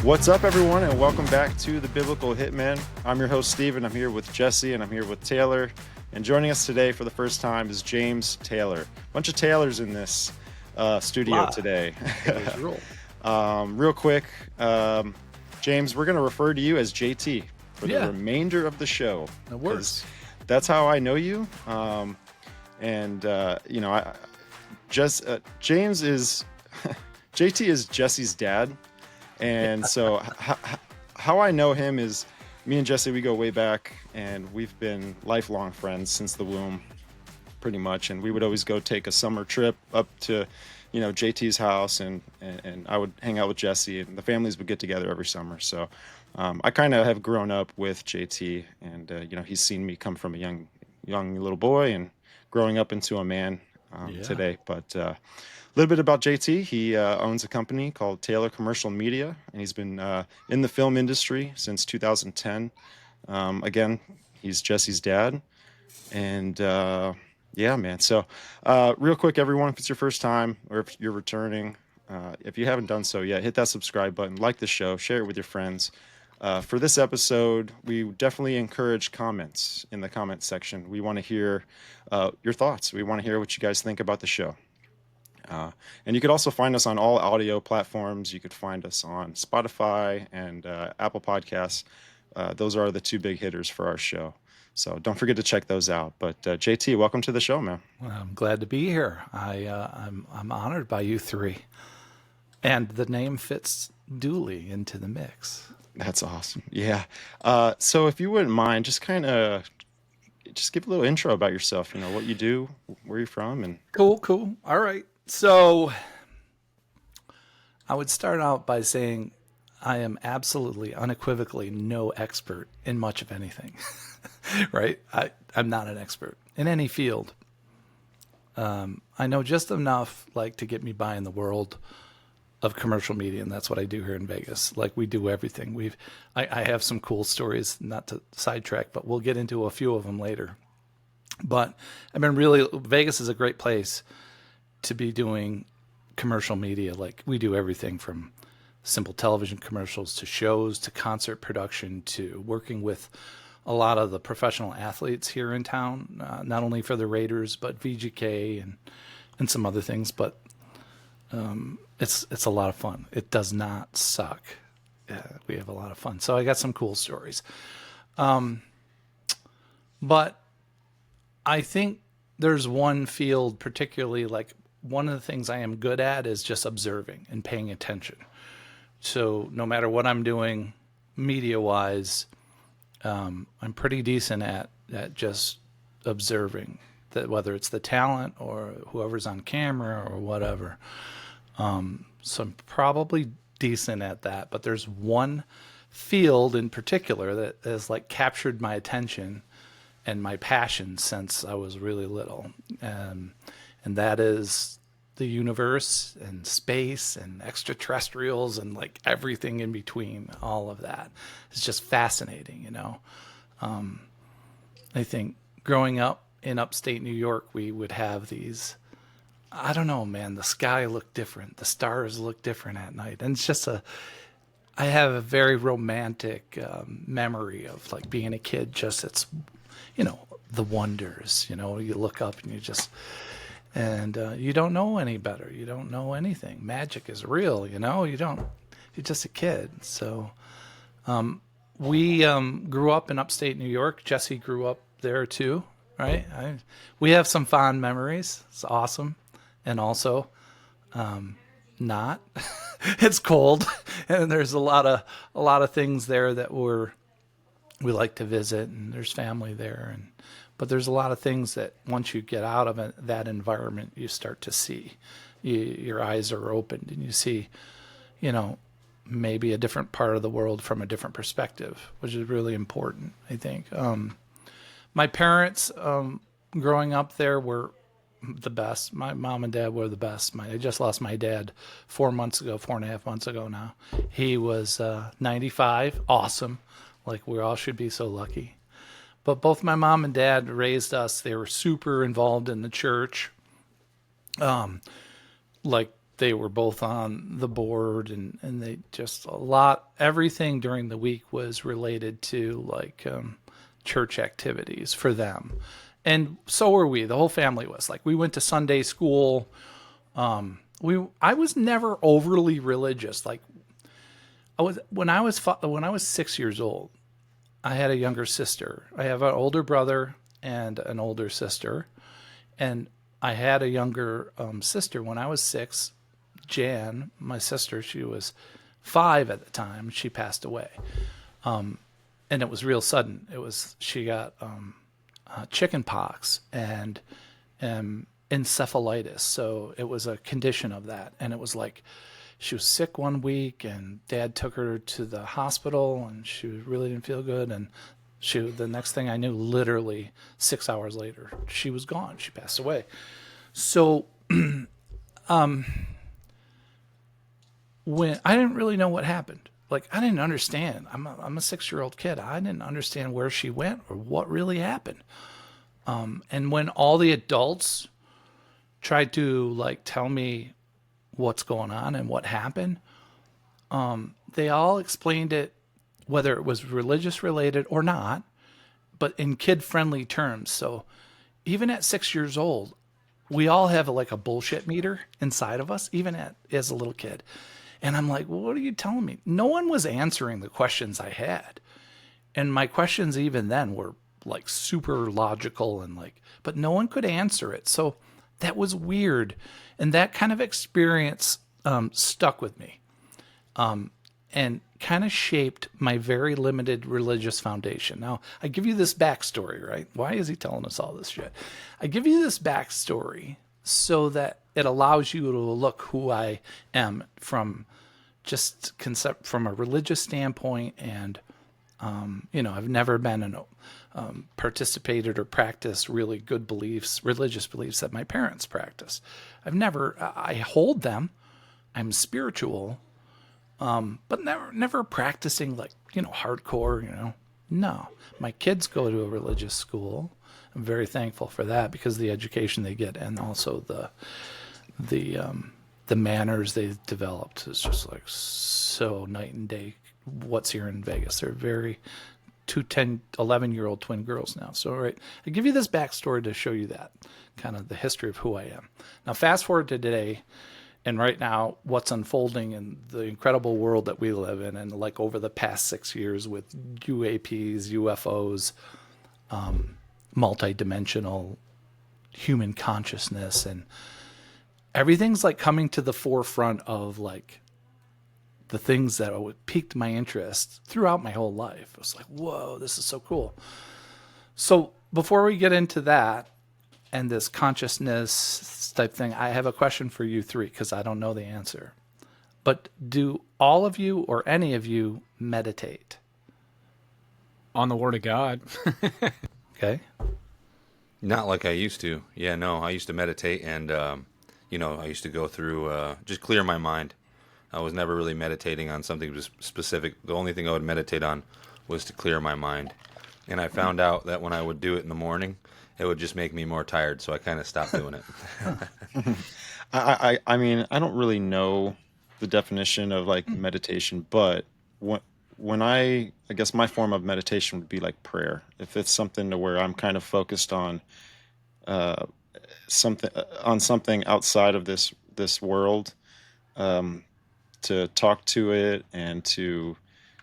What's up, everyone, and welcome back to the Biblical Hitman. I'm your host, Stephen. I'm here with Jesse, and I'm here with Taylor. And joining us today for the first time is James Taylor. Bunch of Taylors in this studio today. Real quick, James, we're going to refer to you as JT for the remainder of the show. That works. That's how I know you. James is JT is Jesse's dad. And so how I know him is me and Jesse, we go way back, and we've been lifelong friends since the womb, pretty much. And we would always go take a summer trip up to, JT's house, and I would hang out with Jesse, and the families would get together every summer. So I kind of have grown up with JT, and, he's seen me come from a young little boy and growing up into a man today. But a little bit about JT. He owns a company called Taylor Commercial Media, and he's been in the film industry since 2010. Again, he's Jesse's dad. And man. So real quick, everyone, if it's your first time or if you're returning, if you haven't done so yet, hit that subscribe button, like the show, share it with your friends. For this episode, we definitely encourage comments in the comment section. We want to hear your thoughts. We want to hear what you guys think about the show. And you could also find us on all audio platforms. You could find us on Spotify and Apple Podcasts. Those are the two big hitters for our show. So don't forget to check those out. But JT, welcome to the show, man. Well, I'm glad to be here. I'm honored by you three, and the name fits duly into the mix. That's awesome. Yeah. So if you wouldn't mind, just give a little intro about yourself. What you do, where you're from, and cool. All right. So I would start out by saying I am absolutely, unequivocally no expert in much of anything, right? I'm not an expert in any field. I know just enough to get me by in the world of commercial media, and that's what I do here in Vegas. We do everything. I have some cool stories, not to sidetrack, but we'll get into a few of them later. But Vegas is a great place to be doing commercial media. We do everything from simple television commercials to shows to concert production to working with a lot of the professional athletes here in town, not only for the Raiders, but VGK and some other things. But it's a lot of fun. It does not suck. We have a lot of fun. So I got some cool stories. But I think there's one field particularly, one of the things I am good at is just observing and paying attention. So no matter what I'm doing media-wise, I'm pretty decent at just observing, that whether it's the talent or whoever's on camera or whatever. So I'm probably decent at that. But there's one field in particular that has captured my attention and my passion since I was really little. And that is the universe and space and extraterrestrials and everything in between. All of that is just fascinating, I think growing up in upstate New York, we would have these, I don't know, man, the sky looked different. The stars look different at night. And it's just I have a very romantic memory of being a kid, it's, the wonders, you look up and and you don't know any better. You don't know anything. Magic is real, you're just a kid. So we grew up in upstate New York. Jesse grew up there too, right? We have some fond memories. It's awesome. And also not. It's cold, and there's a lot of things there that we like to visit, and there's family there, but there's a lot of things that once you get out of that environment, you start to see. Your eyes are opened, and you see, maybe a different part of the world from a different perspective, which is really important, I think. My parents, growing up there, were the best. My mom and dad were the best. I just lost my dad 4.5 months ago now. He was 95, awesome. We all should be so lucky. But both my mom and dad raised us. They were super involved in the church. they were both on the board, and they just everything during the week was related to like church activities for them. And so were we. The whole family was like, we went to Sunday school. I was never overly religious. Like when I was 6 years old, I had a younger sister. I have an older brother and an older sister, and I had a younger sister when I was 6. Jan, my sister, she was 5 at the time. She passed away, and it was real sudden. She got chicken pox and encephalitis, so it was a condition of that. And it was like she was sick one week, and Dad took her to the hospital, and she really didn't feel good. And the next thing I knew, literally 6 hours later, she was gone. She passed away. So, when I didn't really know what happened, like I didn't understand. I'm a 6-year-old kid. I didn't understand where she went or what really happened. And when all the adults tried to like tell me what's going on and what happened, they all explained it, whether it was religious related or not, but in kid-friendly terms. So even at 6 years old, we all have like a bullshit meter inside of us, even as a little kid. And I'm like, well, what are you telling me? No one was answering the questions I had. And my questions even then were like super logical and like, but no one could answer it. So that was weird. And that kind of experience stuck with me. And kind of shaped my very limited religious foundation. Now, I give you this backstory, right? Why is he telling us all this shit? I give you this backstory so that it allows you to look who I am from from a religious standpoint. And, I've never been participated or practiced really good religious beliefs that my parents practice. I hold them. I'm spiritual. But never practicing like, hardcore, No, my kids go to a religious school. I'm very thankful for that because of the education they get and also the manners they've developed is just like so night and day. What's here in Vegas? They're two 11-year-old twin girls now. So, right, I give you this backstory to show you that kind of the history of who I am. Now, fast forward to today. And right now, what's unfolding in the incredible world that we live in, and like over the past 6 years with UAPs, UFOs, multidimensional human consciousness, and everything's like coming to the forefront of like the things that piqued my interest throughout my whole life. I was like, whoa, this is so cool. So before we get into that and this consciousness type thing, I have a question for you three because I don't know the answer. But do all of you or any of you meditate? On the Word of God. Okay. Not like I used to. Yeah, no, I used to meditate and, I used to go through, just clear my mind. I was never really meditating on something specific. The only thing I would meditate on was to clear my mind. And I found out that when I would do it in the morning, it would just make me more tired, so I kind of stopped doing it. I mean, I don't really know the definition of like meditation, but when I guess my form of meditation would be like prayer. If it's something to where I'm kind of focused on something outside of this world, to talk to it and to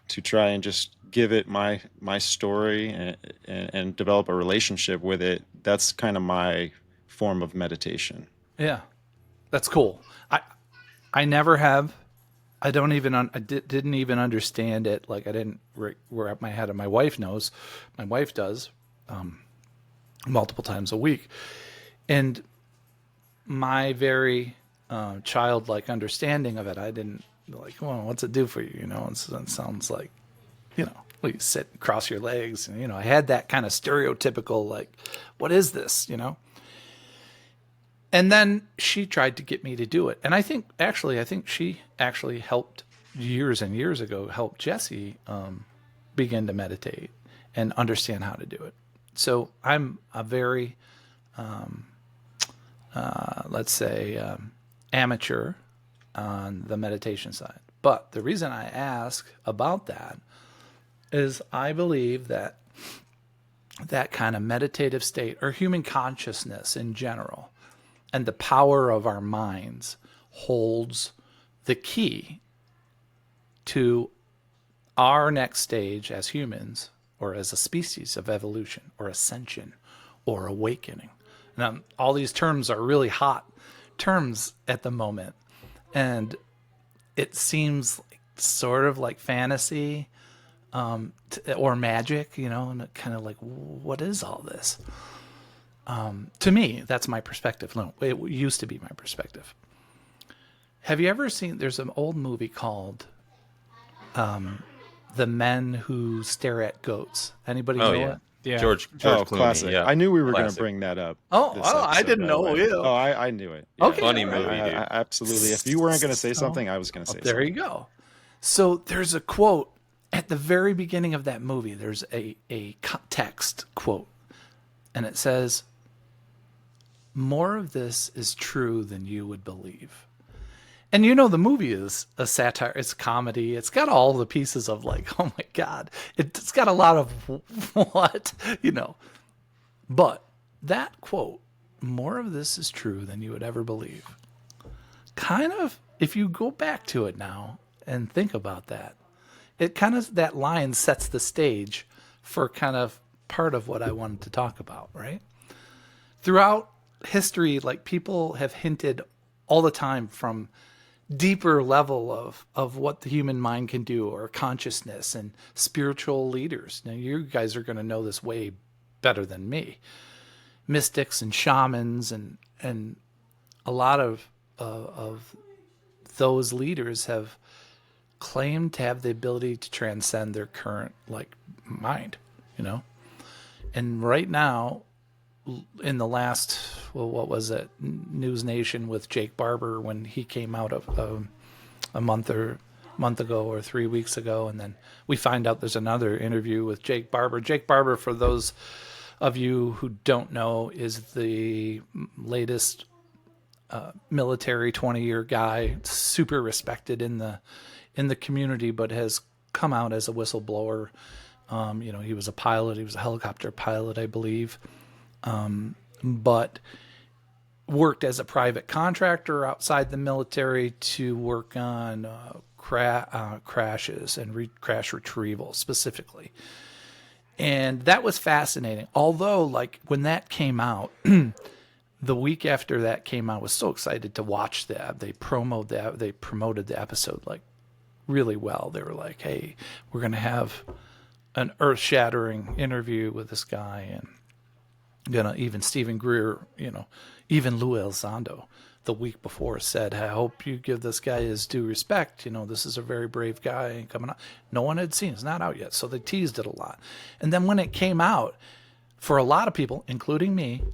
try and just give it my story and develop a relationship with it. That's kind of my form of meditation. Yeah, that's cool. I never have. I don't even. I didn't even understand it. Like I didn't wrap my head. And my wife knows. My wife does, multiple times a week, and my very childlike understanding of it, I didn't like. Well, what's it do for you? It sounds like, well, you sit, cross your legs, and I had that kind of stereotypical like, what is this? And then she tried to get me to do it. And I think she actually helped years and years ago, helped Jesse begin to meditate and understand how to do it. So I'm a very, let's say, amateur on the meditation side. But the reason I ask about that is I believe that that kind of meditative state, or human consciousness in general, and the power of our minds holds the key to our next stage as humans, or as a species of evolution, or ascension, or awakening. Now, all these terms are really hot terms at the moment, and it seems like, sort of like fantasy, or magic, and kind of like, what is all this? To me, that's my perspective. No, it used to be my perspective. Have you ever seen, there's an old movie called The Men Who Stare at Goats. Anybody know it? Yeah. George Oh, Clooney. classic. Yeah. I knew we were going to Classic. bring that up. Oh, this I episode didn't right know away. it. Oh, I knew it. Okay. Funny I- movie, dude. I absolutely. If you weren't going to say something, I was going to say There something. you go. So there's a quote at the very beginning of that movie. There's a text quote, and it says, "More of this is true than you would believe." And the movie is a satire. It's a comedy. It's got all the pieces of like, oh my God. It's got a lot of what, But that quote, "More of this is true than you would ever believe," kind of, if you go back to it now and think about that, it kind of, that line sets the stage for kind of part of what I wanted to talk about, right? Throughout history, like, people have hinted all the time from deeper level of what the human mind can do, or consciousness, and spiritual leaders. Now, you guys are going to know this way better than me. Mystics and shamans and a lot of those leaders have claimed to have the ability to transcend their current mind, And right now, in the last, what was it, News Nation with Jake Barber, when he came out of a month ago or 3 weeks ago, and then we find out there's another interview with Jake Barber. Jake Barber, for those of you who don't know, is the latest military 20-year guy, super respected in the community, but has come out as a whistleblower. He was a pilot. He was a helicopter pilot, I believe. But worked as a private contractor outside the military to work on crashes and crash retrieval specifically. And that was fascinating. Although, when that came out, the week after that came out, I was so excited to watch that. They promoted the episode really well. They were like, "Hey, we're going to have an earth-shattering interview with this guy," and even Stephen Greer, even Lou Elizondo the week before said, "I hope you give this guy his due respect. This is a very brave guy coming out." No one had seen it. It's not out yet. So they teased it a lot. And then when it came out, for a lot of people, including me,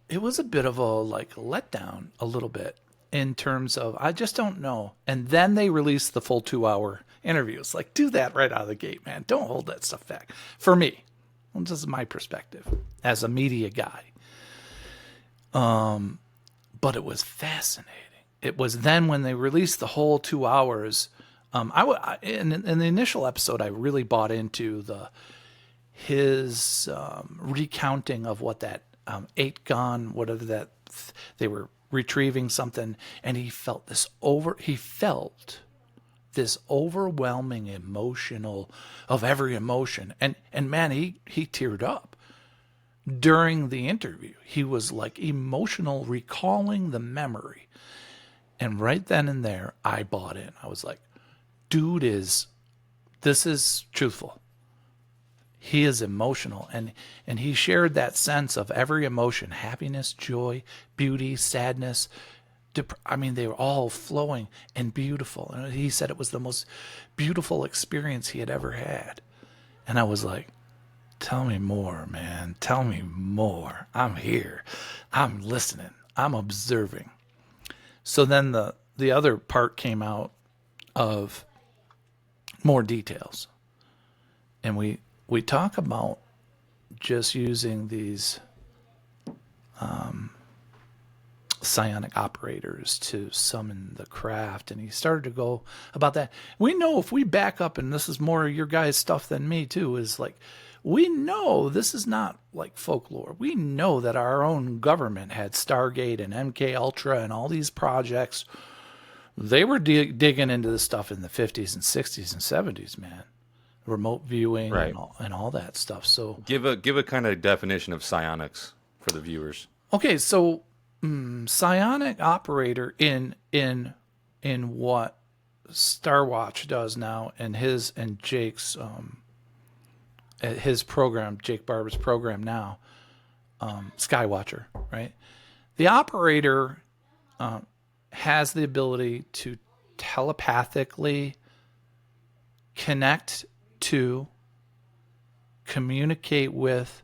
it was a bit of a letdown a little bit, in terms of, I just don't know. And then they released the full 2-hour interviews. Do that right out of the gate, man. Don't hold that stuff back. For me. Well, this is my perspective as a media guy. But it was fascinating. It was then when they released the whole 2 hours. In the initial episode, I really bought into his recounting of what that 8-gun, whatever that, they were retrieving something, and he felt this overwhelming of every emotion. And man, he teared up during the interview. He was emotional, recalling the memory. And right then and there, I bought in. I was like, dude, this is truthful. He is emotional, and he shared that sense of every emotion: happiness, joy, beauty, sadness. They were all flowing and beautiful. And he said it was the most beautiful experience he had ever had. And I was like, tell me more, man. Tell me more. I'm here. I'm listening. I'm observing. So then the other part came out of more details. And we talk about just using these psionic operators to summon the craft, and he started to go about that. We know, if we back up, and this is more your guys' stuff than me too, is like, we know this is not like folklore. We know that our own government had Stargate and MK Ultra and all these projects. They were digging into this stuff in the 50s and 60s and 70s, man. Remote viewing, Right. and all that stuff. So Give a kind of definition of psionics for the viewers. okay, so psionic operator in what Starwatch does now, and Jake's his program, Jake Barber's program now, Skywatcher, right? The operator has the ability to telepathically connect to, communicate with,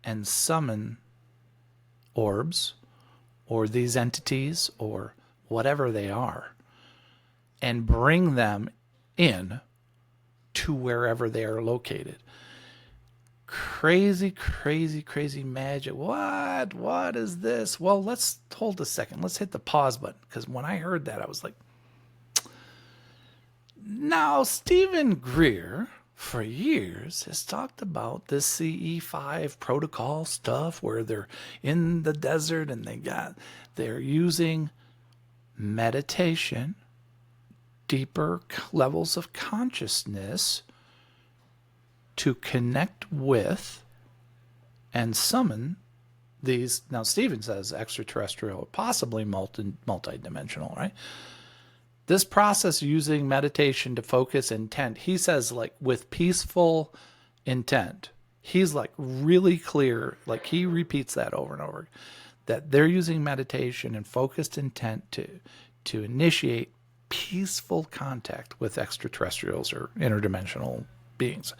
and summon orbs or these entities or whatever they are, and bring them in to wherever they are located. Crazy, crazy, crazy magic. What is this? Well, let's hold a second. Let's hit the pause button, because when I heard that, I was like, now, Stephen Greer, for years, has talked about this CE5 protocol stuff where they're in the desert and they're using meditation, deeper levels of consciousness to connect with and summon these. Now, Stephen says extraterrestrial, possibly multi-dimensional, right? This process using meditation to focus intent, he says, like, with peaceful intent. He's like really clear, like he repeats that over and over, that they're using meditation and focused intent to initiate peaceful contact with extraterrestrials or interdimensional beings.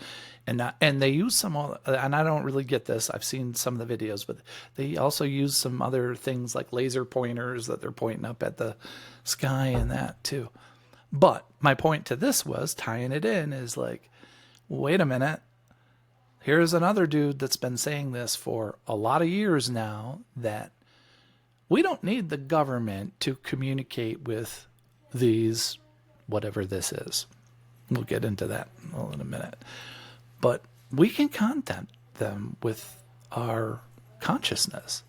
And they use some, and I don't really get this, I've seen some of the videos, but they also use some other things like laser pointers that they're pointing up at the sky and that too. But my point to this was, tying it in, is like, wait a minute, here's another dude that's been saying this for a lot of years now, that we don't need the government to communicate with these, whatever this is. We'll get into that in a minute. But we can contact them with our consciousness.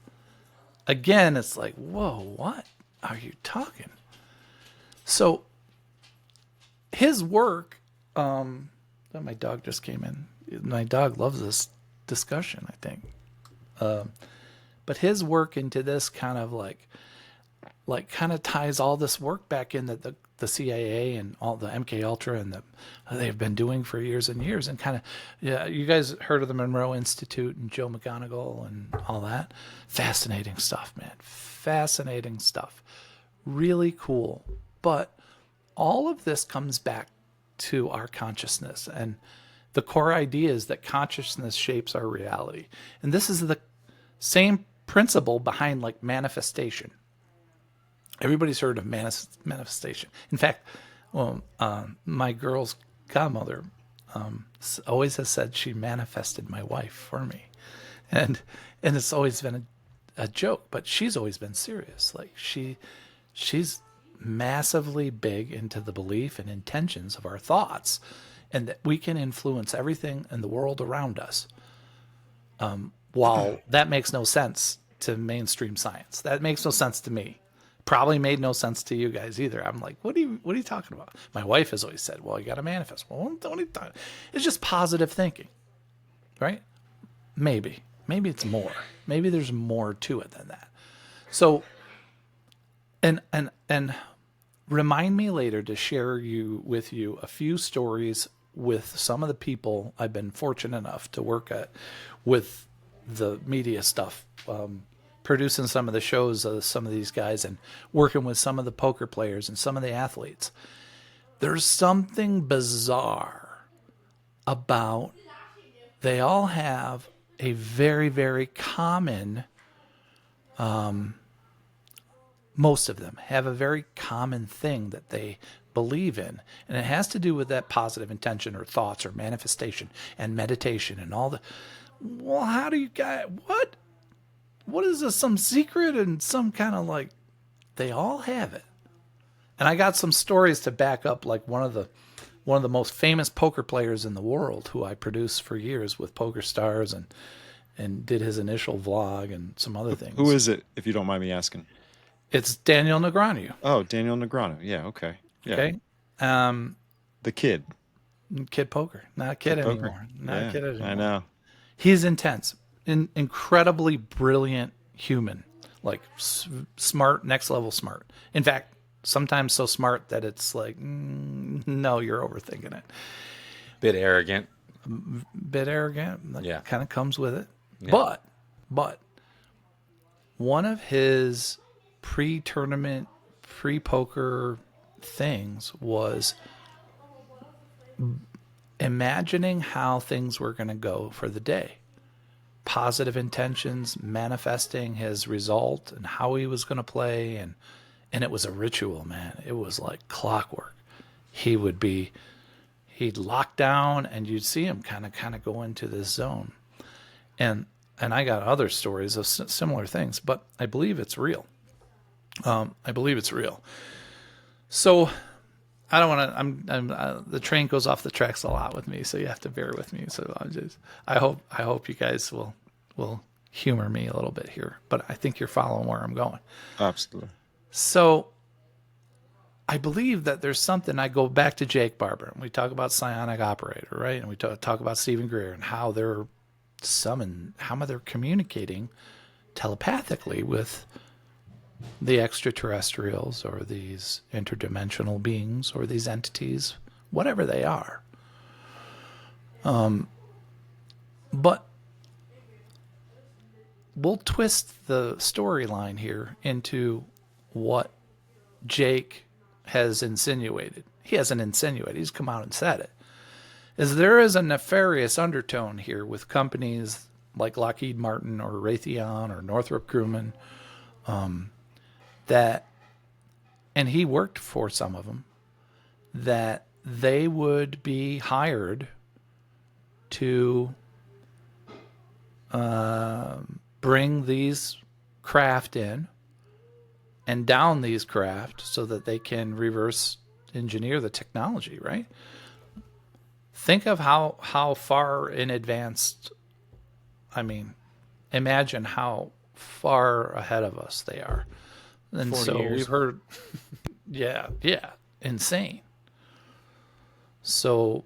Again, it's like, whoa, what are you talking? So his work, my dog just came in. My dog loves this discussion, I think. But his work into this kind of kind of ties all this work back in that the CIA and all the MK Ultra and they've been doing for years and years, and kind of, yeah, you guys heard of the Monroe Institute and Joe McGonigal and all that. Fascinating stuff, man. Fascinating stuff. Really cool. But all of this comes back to our consciousness, and the core idea is that consciousness shapes our reality. And this is the same principle behind like manifestation. Everybody's heard of manifestation. In fact, my girl's godmother always has said she manifested my wife for me, and it's always been a joke, but she's always been serious. Like she's massively big into the belief and intentions of our thoughts, and that we can influence everything in the world around us. While that makes no sense to mainstream science, that makes no sense to me. Probably made no sense to you guys either. I'm like, what are you talking about? My wife has always said, well, you got to manifest. Well, what are you talking? It's just positive thinking, right? Maybe it's more. Maybe there's more to it than that. So, and remind me later to share with you a few stories with some of the people I've been fortunate enough to work at with the media stuff, producing some of the shows of some of these guys and working with some of the poker players and some of the athletes. There's something bizarre about, they all have a very, very common, most of them have a very common thing that they believe in. And it has to do with that positive intention or thoughts or manifestation and meditation and all the, well, how do you guys, what what is this? Some secret and some kind of like, they all have it. And I got some stories to back up, like one of the most famous poker players in the world, who I produced for years with Poker Stars and did his initial vlog and some other things. Who is it, if you don't mind me asking? It's Daniel Negreanu. Oh, Daniel Negreanu. Yeah, okay. Yeah. Okay. The kid. Kid Poker. Not a kid Poker. anymore. Not a kid anymore. I know. He's intense. Incredibly brilliant human. Like smart, next level smart. In fact, sometimes so smart that it's like, no, you're overthinking it. Bit arrogant. That Yeah. kind of comes with it. Yeah. But one of his pre-tournament, pre-poker things was imagining how things were going to go for the day. Positive intentions, manifesting his result and how he was going to play. And it was a ritual, man. It was like clockwork. He'd lock down and you'd see him kind of go into this zone. And I got other stories of similar things, but I believe it's real. So I don't want to, the train goes off the tracks a lot with me, so you have to bear with me. So I hope you guys will humor me a little bit here, but I think you're following where I'm going. Absolutely. So I believe that there's something. I go back to Jake Barber and we talk about psionic operator, right? And we talk about Stephen Greer and how they're communicating telepathically with the extraterrestrials or these interdimensional beings or these entities, whatever they are. But we'll twist the storyline here into what Jake has insinuated. He hasn't insinuated. He's come out and said it. Is there is a nefarious undertone here with companies like Lockheed Martin or Raytheon or Northrop Grumman, that, and he worked for some of them, that they would be hired to bring these craft in and down these craft so that they can reverse engineer the technology, right? Think of how far in advance, imagine how far ahead of us they are. And 40 so years. we've heard, yeah, insane. So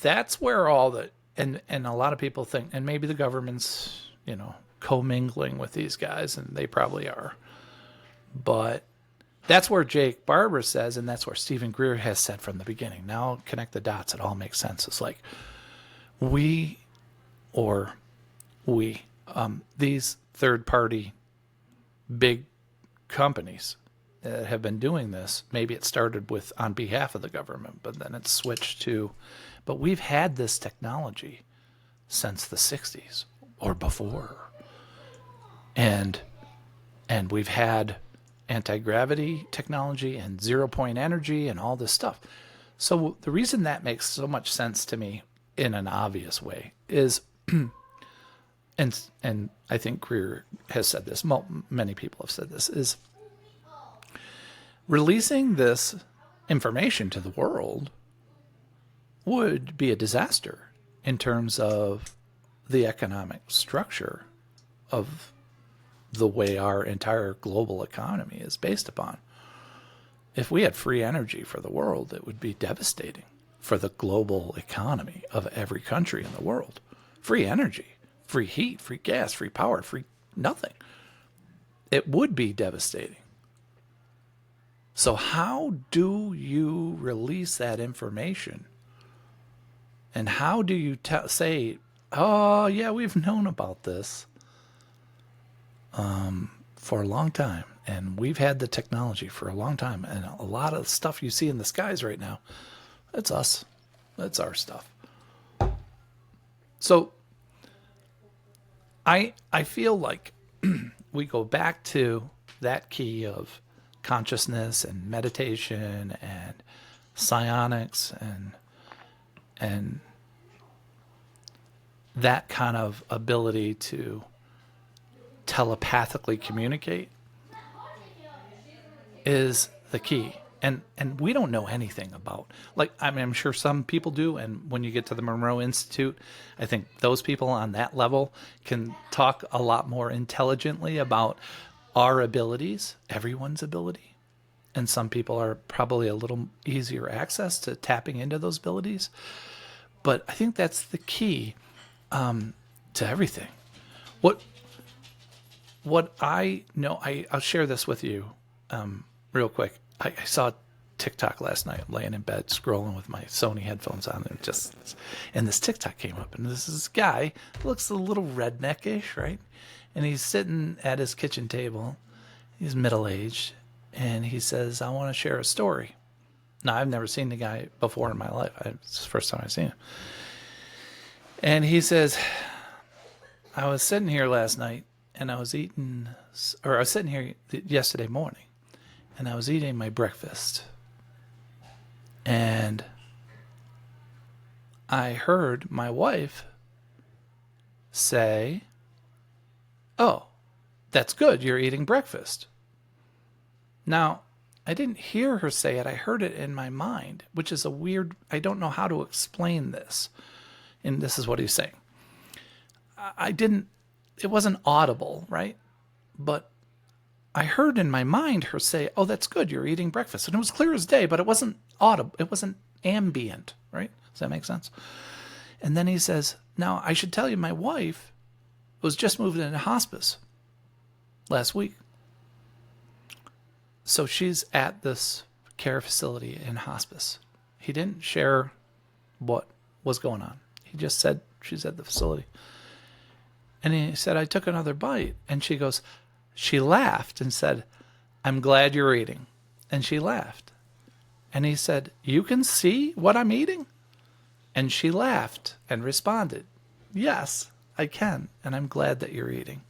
that's where all the, and a lot of people think, and maybe the government's, commingling with these guys, and they probably are. But that's where Jake Barber says, and that's where Stephen Greer has said from the beginning. Now connect the dots. It all makes sense. It's like these third-party big companies that have been doing this, maybe it started with on behalf of the government, but then it's switched to, but we've had this technology since the 60s or before. And we've had anti-gravity technology and zero-point energy and all this stuff. So the reason that makes so much sense to me in an obvious way is, and I think Greer has said this, many people have said this, is releasing this information to the world would be a disaster in terms of the economic structure of the way our entire global economy is based upon. If we had free energy for the world, it would be devastating for the global economy of every country in the world. Free energy, free heat, free gas, free power, free nothing. It would be devastating. So how do you release that information? And how do you say, oh, yeah, we've known about this for a long time, and we've had the technology for a long time, and a lot of stuff you see in the skies right now, it's us. That's our stuff. So I feel like we go back to that key of consciousness and meditation and psionics and that kind of ability to telepathically communicate is the key. And we don't know anything about, like, I mean, I'm sure some people do. And when you get to the Monroe Institute, I think those people on that level can talk a lot more intelligently about our abilities, everyone's ability. And some people are probably a little easier access to tapping into those abilities. But I think that's the key to everything. What I know, I'll share this with you real quick. I saw TikTok last night, laying in bed, scrolling with my Sony headphones on, and this TikTok came up, and this guy looks a little redneckish, right? And he's sitting at his kitchen table. He's middle-aged, and he says, "I want to share a story." Now, I've never seen the guy before in my life. It's the first time I've seen him. And he says, "I was sitting here last night, and I was sitting here yesterday morning, and I was eating my breakfast, and I heard my wife say, 'Oh, that's good, you're eating breakfast.' Now, I didn't hear her say it. I heard it in my mind, which is I don't know how to explain this. And this is what he's saying. It wasn't audible, right? But I heard in my mind her say, 'Oh, that's good, you're eating breakfast.' And it was clear as day, but it wasn't audible. It wasn't ambient, right? Does that make sense? And then he says, 'Now, I should tell you, my wife was just moved into hospice last week. So she's at this care facility in hospice.' He didn't share what was going on. He just said she's at the facility. And he said, 'I took another bite.' And she laughed and said, 'I'm glad you're eating.' And she laughed. And he said, 'You can see what I'm eating?' And she laughed and responded, 'Yes, I can. And I'm glad that you're eating.'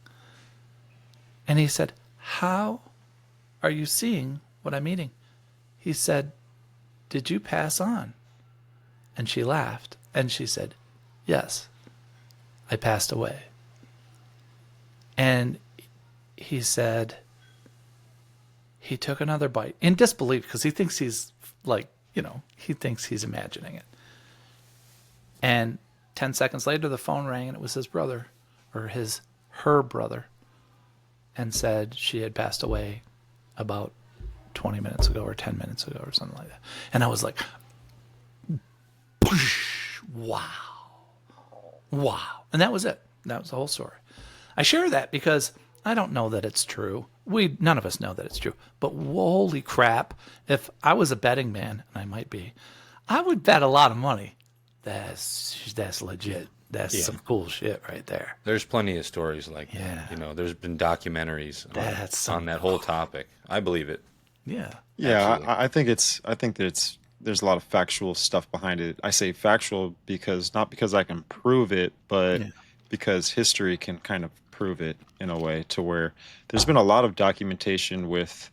And he said, 'How are you seeing what I'm eating?' He said, 'Did you pass on?' And she laughed and she said, 'Yes, I passed away.' And he said he took another bite in disbelief, because he thinks he's he thinks he's imagining it. And 10 seconds later, the phone rang, and it was his brother, or her brother, and said she had passed away about 20 minutes ago or 10 minutes ago or something like that. And I was like, wow. And that was it. That was the whole story. I share that because I don't know that it's true. None of us know that it's true. But holy crap, if I was a betting man, and I might be, I would bet a lot of money. That's legit. That's some cool shit right there. There's plenty of stories like that. There's been documentaries on that whole topic. I believe it. Yeah. Yeah, I think there's a lot of factual stuff behind it. I say factual not because I can prove it, but because history can kind of prove it in a way, to where there's been a lot of documentation with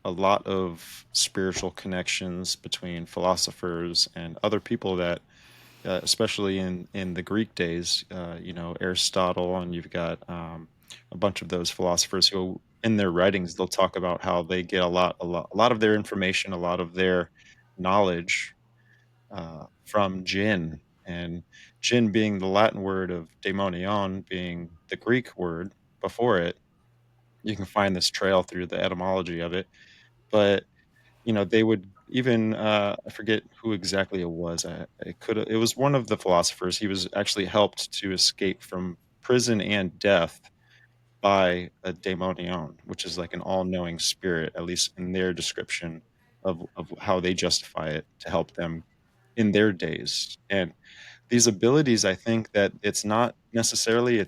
a lot of spiritual connections between philosophers and other people that, especially in the Greek days, Aristotle, and you've got a bunch of those philosophers who, in their writings, they'll talk about how they get a lot of their information, a lot of their knowledge from jinn, and jinn being the Latin word of daemonion, being the Greek word before it. You can find this trail through the etymology of it, but they would even I forget who exactly it was. It was one of the philosophers. He was actually helped to escape from prison and death by a daemonion, which is like an all-knowing spirit, at least in their description of how they justify it, to help them in their days. And these abilities, I think that it's not necessarily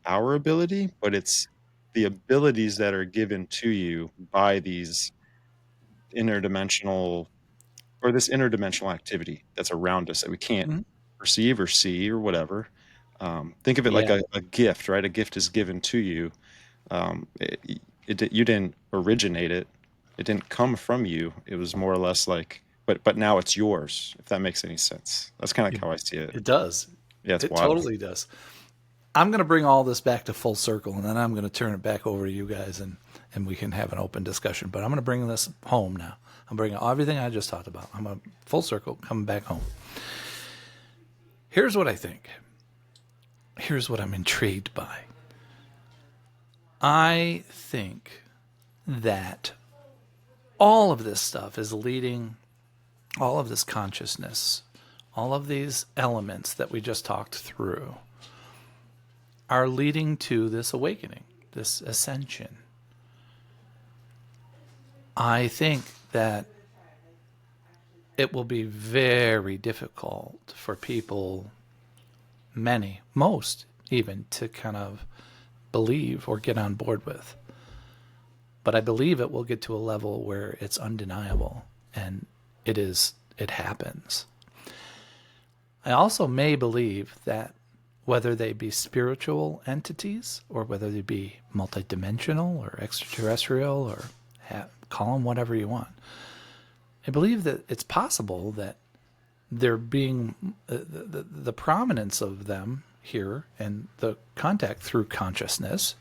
our ability, but it's the abilities that are given to you by these interdimensional this interdimensional activity that's around us that we can't perceive or see or whatever. Think of it like a gift, right? A gift is given to you. You didn't originate it. It didn't come from you. It was more or less like, but now it's yours, if that makes any sense. That's kind of how I see it. It does. Yeah, it's It wild. totally does. I'm going to bring all this back to full circle, and then I'm going to turn it back over to you guys, and we can have an open discussion. But I'm going to bring this home now. I'm bringing everything I just talked about. I'm going to full circle, coming back home. Here's what I think. Here's what I'm intrigued by. I think that all of this stuff is leading, all of this consciousness, all of these elements that we just talked through are leading to this awakening, this ascension. I think that it will be very difficult for people, many, most even, to kind of believe or get on board with. But I believe it will get to a level where it's undeniable, and it happens. I also may believe that whether they be spiritual entities or whether they be multidimensional or extraterrestrial or call them whatever you want, I believe that it's possible that there being the prominence of them here and the contact through consciousness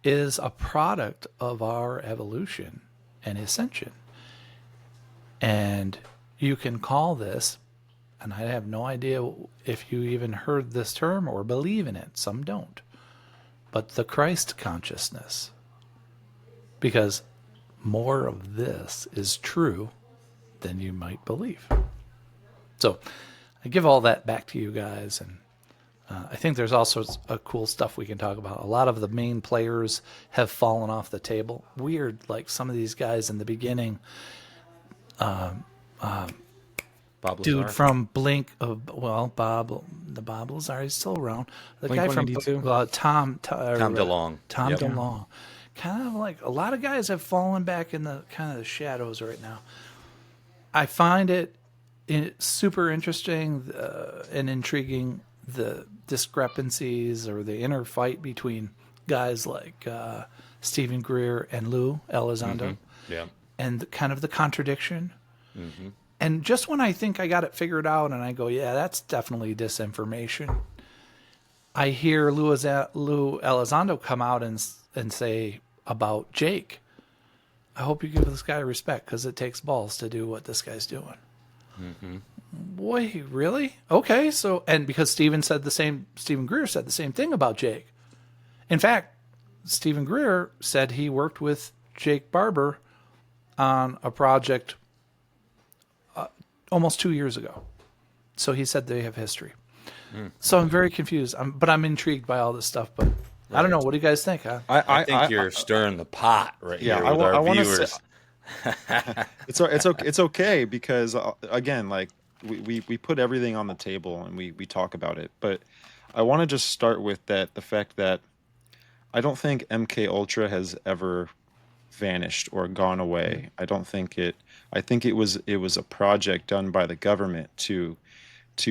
is a product of our evolution and ascension. And you can call this, and I have no idea if you even heard this term or believe in it. Some don't. But the Christ consciousness. Because more of this is true than you might believe. So I give all that back to you guys. And I think there's all sorts of cool stuff we can talk about. A lot of the main players have fallen off the table. Weird, like some of these guys in the beginning. Bob Dude Lazar. from Blink, Bob Lazar is still around. The Blink guy from 182? Tom DeLonge. Tom Yep. DeLonge. Kind of like a lot of guys have fallen back in the kind of the shadows right now. I find it super interesting and intriguing, the discrepancies or the inner fight between guys like Stephen Greer and Lou Elizondo. Yeah. And kind of the contradiction. And just when I think I got it figured out and I go, yeah, that's definitely disinformation, I hear Lou Elizondo come out and say about Jake, I hope you give this guy respect because it takes balls to do what this guy's doing. Boy, really? Okay, so, and because Stephen Greer said the same thing about Jake. In fact, Stephen Greer said he worked with Jake Barber on a project almost 2 years ago. So he said they have history. So I'm very confused, but I'm intrigued by all this stuff. But I don't know. What do you guys think? I think you're stirring the pot right here with I our want to viewers. say it's okay because again, like we put everything on the table and we talk about it. But I want to just start with the fact that I don't think MK Ultra has ever vanished or gone away. I don't think it. I think it was a project done by the government to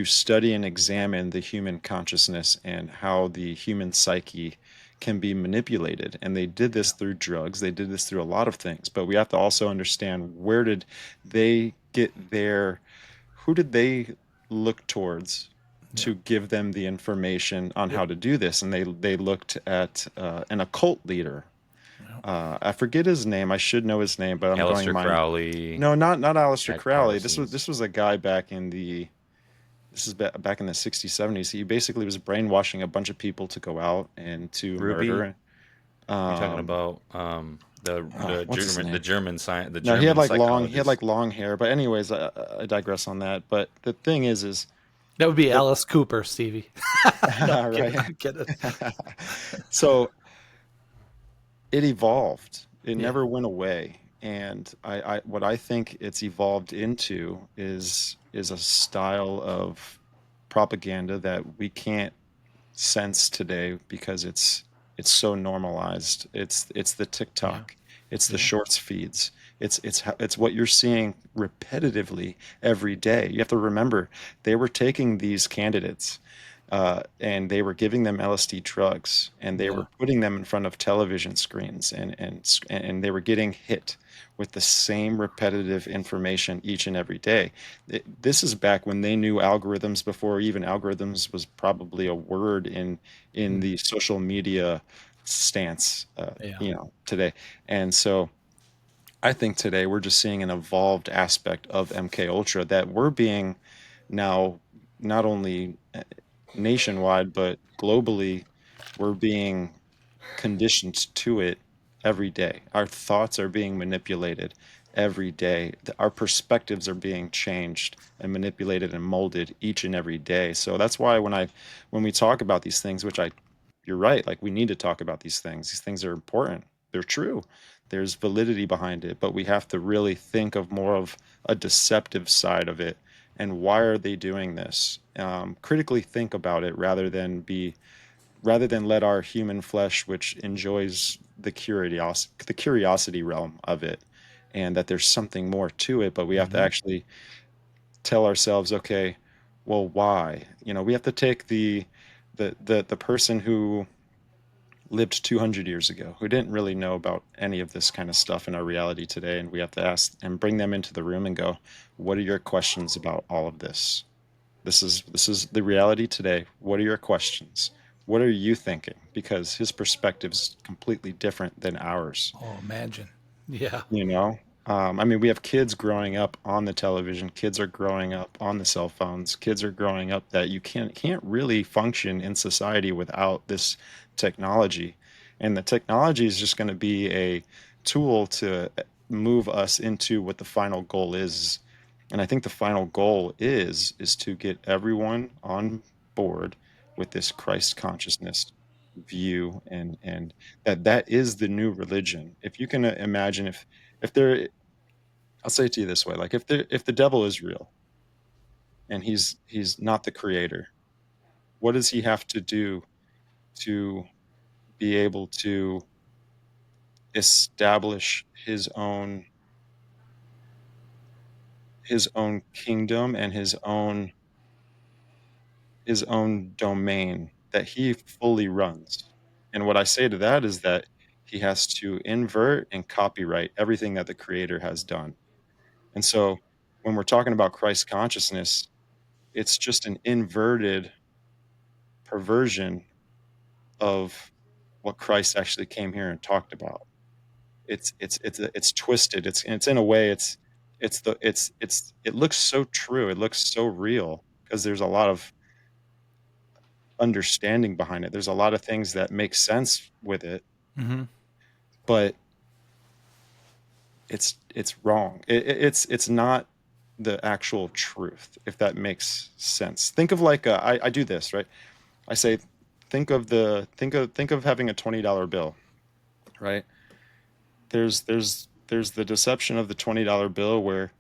study and examine the human consciousness and how the human psyche can be manipulated. And they did this through drugs. They did this through a lot of things. But we have to also understand, where did they get who did they look towards to give them the information on how to do this? And they looked at an occult leader. I forget his name. I should know his name, but I'm Aleister going Crowley. No, not Aleister Jack Crowley. Parsons. This was a guy back in the 60s, 70s. He basically was brainwashing a bunch of people to go out and to Ruby? murder. You're talking about what's his name? the German science. No, he had like long hair. But anyways, I digress on that. But the thing is That would be Alice Cooper, Stevie. No, right. Get it. So it evolved. It never went away. And what I think it's evolved into is a style of propaganda that we can't sense today because it's so normalized. It's the TikTok, it's the shorts feeds. It's what you're seeing repetitively every day. You have to remember, they were taking these candidates and they were giving them LSD drugs, and they Yeah. were putting them in front of television screens, and they were getting hit with the same repetitive information each and every day. This is back when they knew algorithms before even algorithms was probably a word in the social media stance, Yeah. today. And so I think today we're just seeing an evolved aspect of MK Ultra that we're being now not only nationwide but globally, we're being conditioned to it every day. Our thoughts are being manipulated every day. Our perspectives are being changed and manipulated and molded each and every day. So that's why when we talk about these things, you're right, like we need to talk about these things. These things are important. They're true. There's validity behind it, but we have to really think of more of a deceptive side of it. And why are they doing this? Critically think about it rather than let our human flesh, which enjoys the curiosity realm of it, and that there's something more to it, but we have to actually tell ourselves, okay, well, why? We have to take the person who lived 200 years ago, who didn't really know about any of this kind of stuff in our reality today, and we have to ask and bring them into the room and go, what are your questions about all of this? This is the reality today. What are your questions? What are you thinking? Because his perspective's completely different than ours. Oh, imagine. Yeah. You know, I mean, we have kids growing up on the television. Kids are growing up on the cell phones. Kids are growing up that you can't really function in society without this technology, and the technology is just going to be a tool to move us into what the final goal is. And I think the final goal is to get everyone on board with this Christ consciousness view, and that is the new religion. If you can imagine, if there I'll say it to you this way, like if the devil is real and he's not the creator, what does he have to do to be able to establish his own kingdom and his own domain that he fully runs? And what I say to that is that he has to invert and copyright everything that the creator has done. And so when we're talking about Christ consciousness, it's just an inverted perversion of what Christ actually came here and talked about. It's twisted. It's in a way it looks so true. It looks so real because there's a lot of understanding behind it. There's a lot of things that make sense with it, Hmm. but it's wrong. It's not the actual truth, if that makes sense. Think of like I do this, right? I say think of having a $20 bill, right? There's the deception of the $20 bill where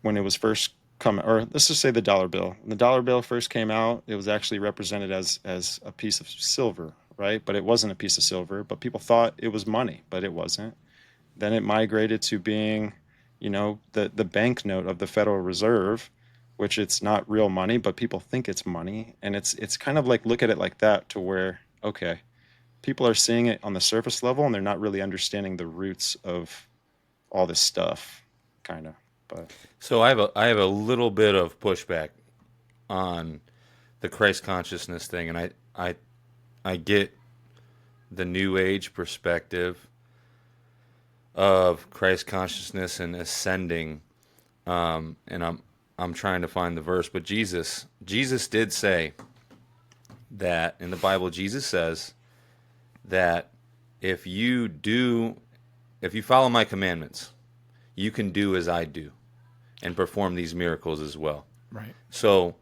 when it was first coming, or let's just say the dollar bill. When the dollar bill first came out, it was actually represented as a piece of silver, right? But it wasn't a piece of silver, but people thought it was money, but it wasn't. Then it migrated to being, the banknote of the Federal Reserve, which it's not real money, but people think it's money. And it's kind of like, look at it like that, to where, okay, people are seeing it on the surface level and they're not really understanding the roots of all this stuff, kind of. But So I have a little bit of pushback on the Christ consciousness thing, and I get the New Age perspective of Christ consciousness and ascending, and I'm trying to find the verse, but Jesus did say that in the Bible. Jesus says that if you follow my commandments, you can do as I do and perform these miracles as well. Right. So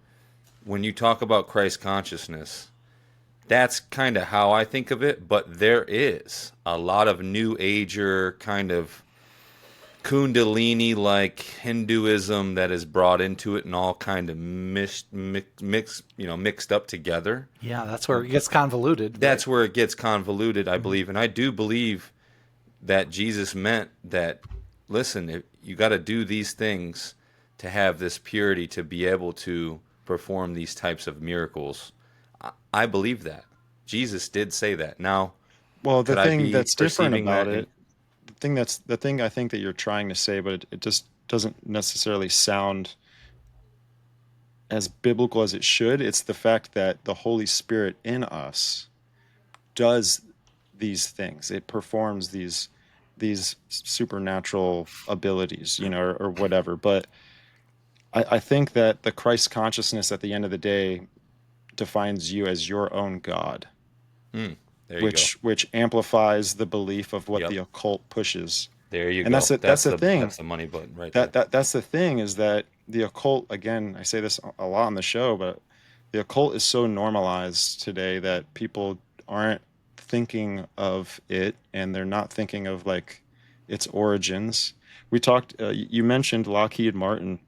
when you talk about Christ consciousness, that's kind of how I think of it, but there is a lot of New Ager kind of Kundalini like Hinduism that is brought into it and all kind of mixed up together. Yeah, that's where it gets convoluted. That's where it gets convoluted, I believe. And I do believe that Jesus meant that, listen, you got to do these things to have this purity, to be able to perform these types of miracles. I believe that. Jesus did say that. Now, Well, the could I thing be that's different perceiving about that it, the thing I think that you're trying to say, but it just doesn't necessarily sound as biblical as it should. It's the fact that the Holy Spirit in us does these things. It performs these supernatural abilities, or whatever. But I think that the Christ consciousness at the end of the day defines you as your own God, there you go. which amplifies the belief of what Yep. the occult pushes. There you And go. that's the thing. That's the money button right there. That's the thing, is that the occult, again, I say this a lot on the show, but the occult is so normalized today that people aren't thinking of it, and they're not thinking of like its origins. We talked, you mentioned Lockheed Martin,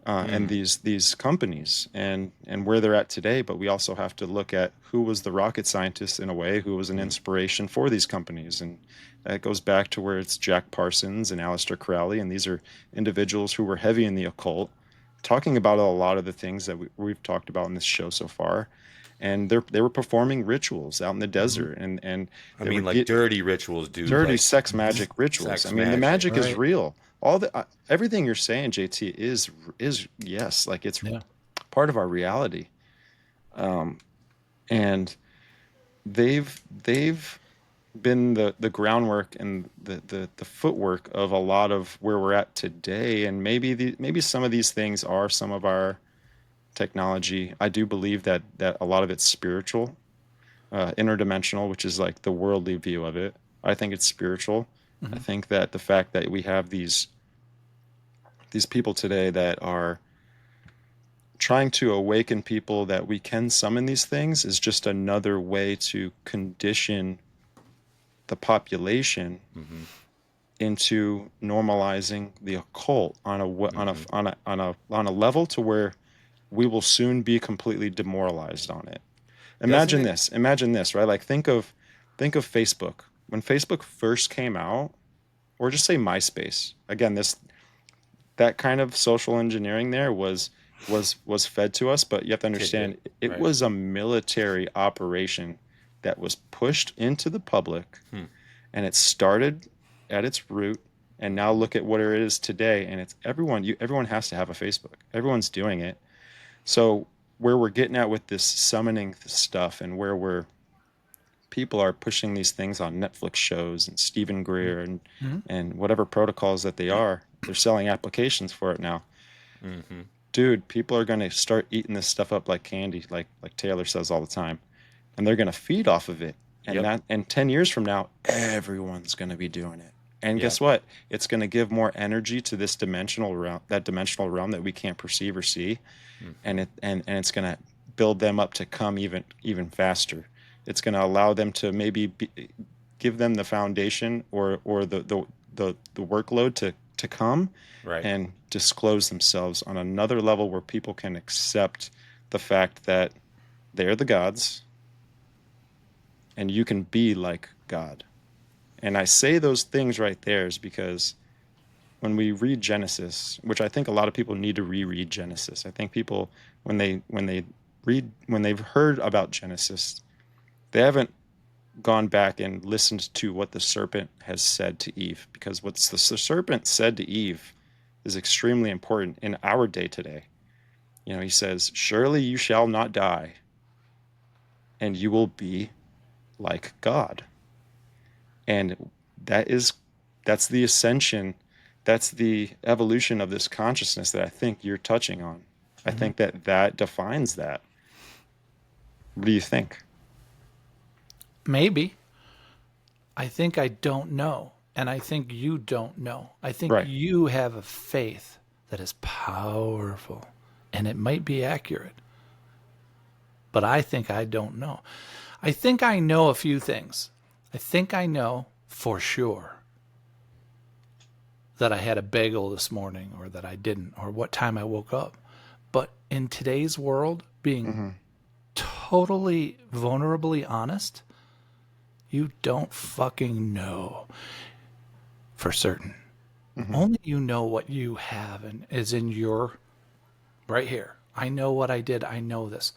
and these companies and where they're at today, but we also have to look at who was the rocket scientist, in a way, who was an inspiration for these companies. And that goes back to where it's Jack Parsons and Aleister Crowley, and these are individuals who were heavy in the occult, talking about a lot of the things that we've talked about in this show so far. And they were performing rituals out in the desert, and I they mean, would like get dirty rituals, dude. dirty Like sex magic rituals. sex I mean, the magic. magic is Right. real. All the everything you're saying, JT, is yes, like it's Yeah. part of our reality. And they've been the groundwork and the footwork of a lot of where we're at today. And maybe some of these things are some of our technology. I do believe that a lot of it's spiritual, interdimensional, which is like the worldly view of it. I think it's spiritual. I think that the fact that we have these people today that are trying to awaken people that we can summon these things is just another way to condition the population into normalizing the occult on a level to where we will soon be completely demoralized on it. Doesn't Imagine this, right? Like think of Facebook. When Facebook first came out, or just say MySpace. Again, that kind of social engineering there was fed to us, but you have to understand Tidbit, it right. was a military operation that was pushed into the public, and it started at its root. And now look at what it is today, and it's everyone has to have a Facebook. Everyone's doing it. So where we're getting at with this summoning stuff, and where people are pushing these things on Netflix shows and Stephen Greer and whatever protocols that they're selling applications for it now. Dude, people are going to start eating this stuff up like candy, like Taylor says all the time, and they're going to feed off of it. Yep. And 10 years from now, everyone's going to be doing it. And Yep. guess what? It's going to give more energy to this dimensional realm that we can't perceive or see, and it's going to build them up to come even faster. It's going to allow them to maybe give them the foundation or the workload to come Right. and disclose themselves on another level where people can accept the fact that they're the gods and you can be like God. And I say those things right there is because when we read Genesis, which I think a lot of people need to reread Genesis. I think people, when they've heard about Genesis, they haven't gone back and listened to what the serpent has said to Eve, because what the serpent said to Eve is extremely important in our day today. He says, "Surely you shall not die, and you will be like God." And that's the ascension, that's the evolution of this consciousness that I think you're touching on. I think that defines that. What do you think? Maybe. I think I don't know. And I think you don't know. I think Right. you have a faith that is powerful, and it might be accurate. But I think I don't know. I think I know a few things. I think I know for sure that I had a bagel this morning, or that I didn't, or what time I woke up. But in today's world, being totally vulnerably honest, you don't fucking know for certain. Only you know what you have and is in your right here. I know what I did. I know this.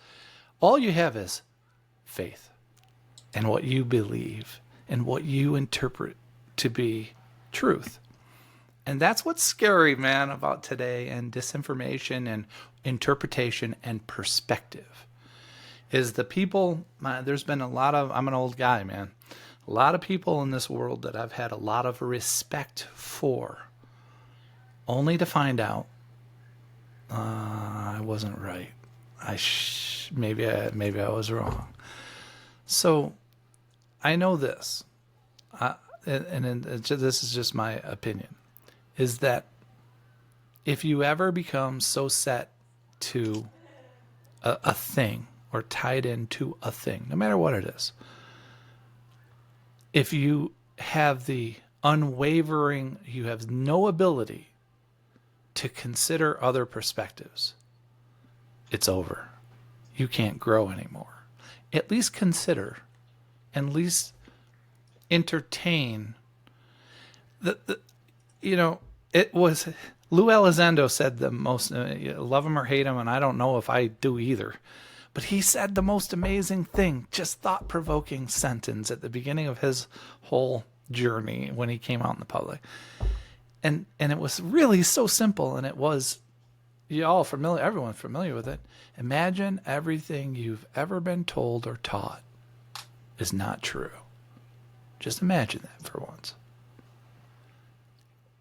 All you have is faith and what you believe and what you interpret to be truth. And that's what's scary, man, about today and disinformation and interpretation and perspective. Is the people, there's been a lot of, I'm an old guy, man, a lot of people in this world that I've had a lot of respect for, only to find out I wasn't right. Maybe I was wrong. So I know this, and this is just my opinion, is that if you ever become so set to a thing or tied into a thing, no matter what it is, if you have the unwavering, you have no ability to consider other perspectives, it's over. You can't grow anymore. At least consider, at least entertain. It was Lou Elizondo said the most, love him or hate him, and I don't know if I do either, but he said the most amazing thing, just thought-provoking sentence at the beginning of his whole journey when he came out in the public. And it was really so simple, and it was, everyone's familiar with it. Imagine everything you've ever been told or taught is not true. Just imagine that for once.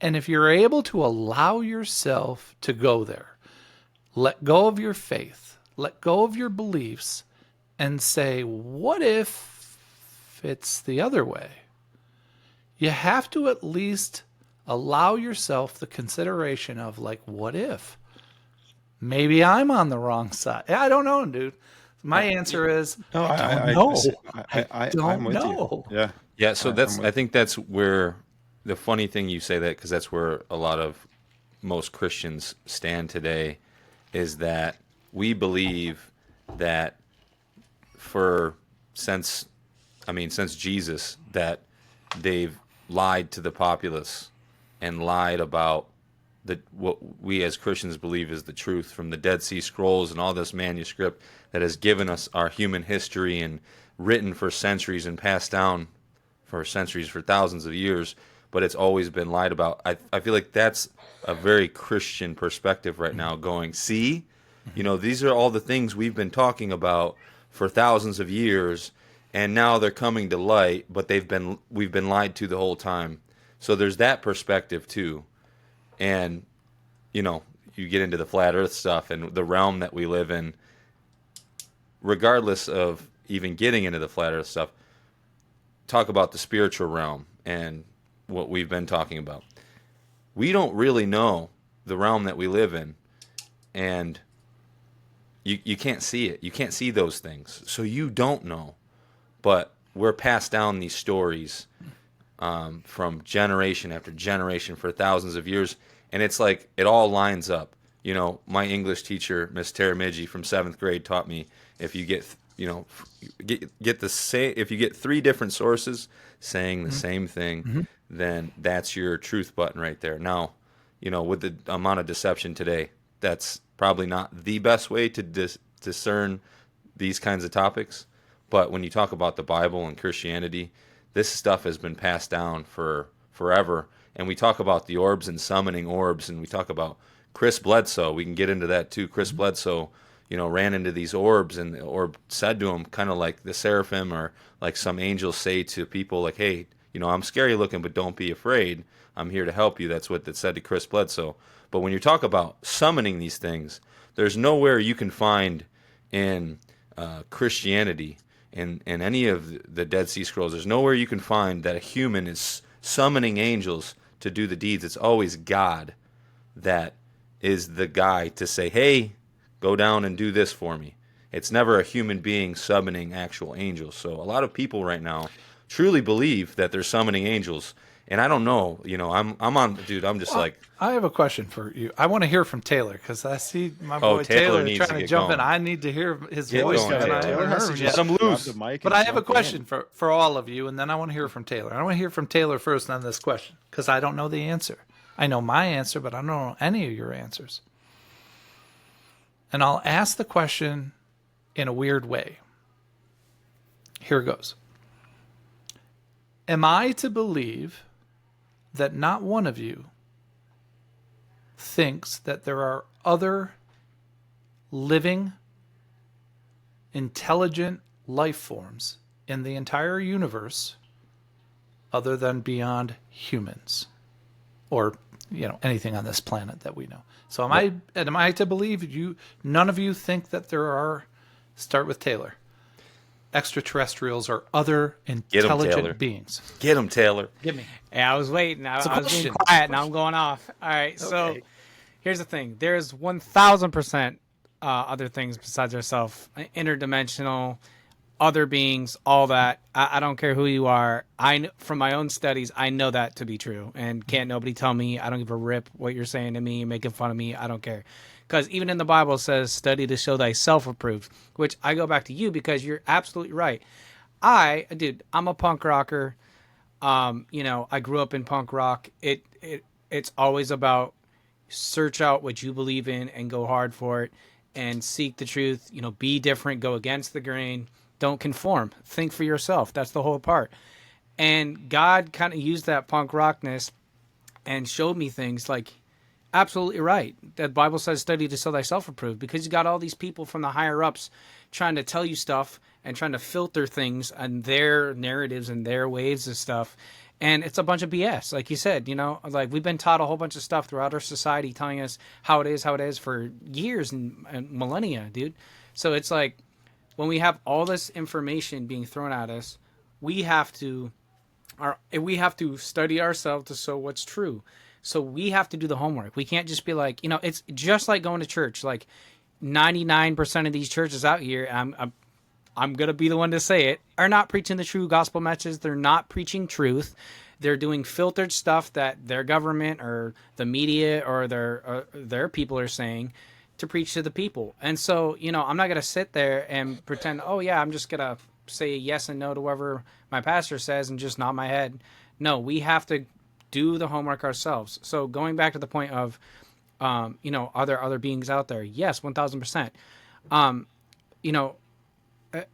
And if you're able to allow yourself to go there, let go of your faith, let go of your beliefs, and say, what if it's the other way? You have to at least allow yourself the consideration of, like, what if? Maybe I'm on the wrong side. I don't know, dude. My answer is, No, I don't know. You. Yeah. Yeah, so I think that's where the funny thing you say that, because that's where a lot of most Christians stand today, is that we believe that since Jesus, that they've lied to the populace and lied about what we as Christians believe is the truth from the Dead Sea Scrolls and all this manuscript that has given us our human history and written for centuries and passed down for centuries, for thousands of years, but it's always been lied about. I feel like that's a very Christian perspective right now, going, see, these are all the things we've been talking about for thousands of years, and now they're coming to light, but we've been lied to the whole time. So there's that perspective too. And, you get into the flat earth stuff and the realm that we live in, regardless of even getting into the flat earth stuff, talk about the spiritual realm and what we've been talking about. We don't really know the realm that we live in, and you can't see it. You can't see those things. So you don't know. But we're passed down these stories from generation after generation for thousands of years, and it's like it all lines up. My English teacher, Miss Taramiji from 7th grade, taught me if you get if you get 3 different sources saying the same thing, then that's your truth button right there. Now, with the amount of deception today, that's probably not the best way to discern these kinds of topics. But when you talk about the Bible and Christianity, this stuff has been passed down for forever. And we talk about the orbs and summoning orbs, and we talk about Chris Bledsoe. We can get into that too. Chris Bledsoe, ran into these orbs, and the orb said to him, kind of like the seraphim or like some angels say to people, like, hey, I'm scary looking, but don't be afraid. I'm here to help you. That's what it said to Chris Bledsoe. But when you talk about summoning these things, there's nowhere you can find in Christianity, in any of the Dead Sea Scrolls, there's nowhere you can find that a human is summoning angels to do the deeds. It's always God that is the guy to say, hey, go down and do this for me. It's never a human being summoning actual angels. So a lot of people right now truly believe that they're summoning angels. And I don't know, I'm on, dude, I'm just like. I have a question for you. I want to hear from Taylor, because I see my boy Taylor trying to jump in. I need to hear his voice. Taylor has to just loose. the mic. But I have a question for all of you, and then I want to hear from Taylor. I want to hear from Taylor first on this question, because I don't know the answer. I know my answer, but I don't know any of your answers. And I'll ask the question in a weird way. Here it goes. Am I to believe that not one of you thinks that there are other living, intelligent life forms in the entire universe other than beyond humans, or anything on this planet that we know? So am I to believe you? None of you think that there are. Start with Taylor. Extraterrestrials or other intelligent beings. Get him, Taylor. Get me. Yeah, I was waiting. I was being quiet. Now I'm going off. All right. So here's the thing. There's 1,000% other things besides ourselves. Interdimensional, other beings, all that. I don't care who you are. From my own studies, I know that to be true. And can't nobody tell me. I don't give a rip what you're saying to me, making fun of me. I don't care. Because even in the Bible it says, study to show thyself approved, which I go back to you because you're absolutely right. I'm a punk rocker. I grew up in punk rock. It's always about search out what you believe in and go hard for it and seek the truth, be different, go against the grain, don't conform, think for yourself. That's the whole part. And God kind of used that punk rockness and showed me things like, absolutely right. The Bible says study to show thyself approved, because you got all these people from the higher ups trying to tell you stuff and trying to filter things and their narratives and their waves of stuff. And it's a bunch of BS. Like you said, like we've been taught a whole bunch of stuff throughout our society telling us how it is for years and millennia, dude. So it's like when we have all this information being thrown at us, we have to study ourselves to show what's true. So we have to do the homework. We can't just be like, it's just like going to church. Like 99% of these churches out here, I'm going to be the one to say it, are not preaching the true gospel message. They're not preaching truth. They're doing filtered stuff that their government or the media or their people are saying to preach to the people. And so, I'm not going to sit there and pretend, oh yeah, I'm just going to say yes and no to whatever my pastor says and just nod my head. No, we have to do the homework ourselves. So going back to the point of, are there other beings out there? Yes, 1,000%.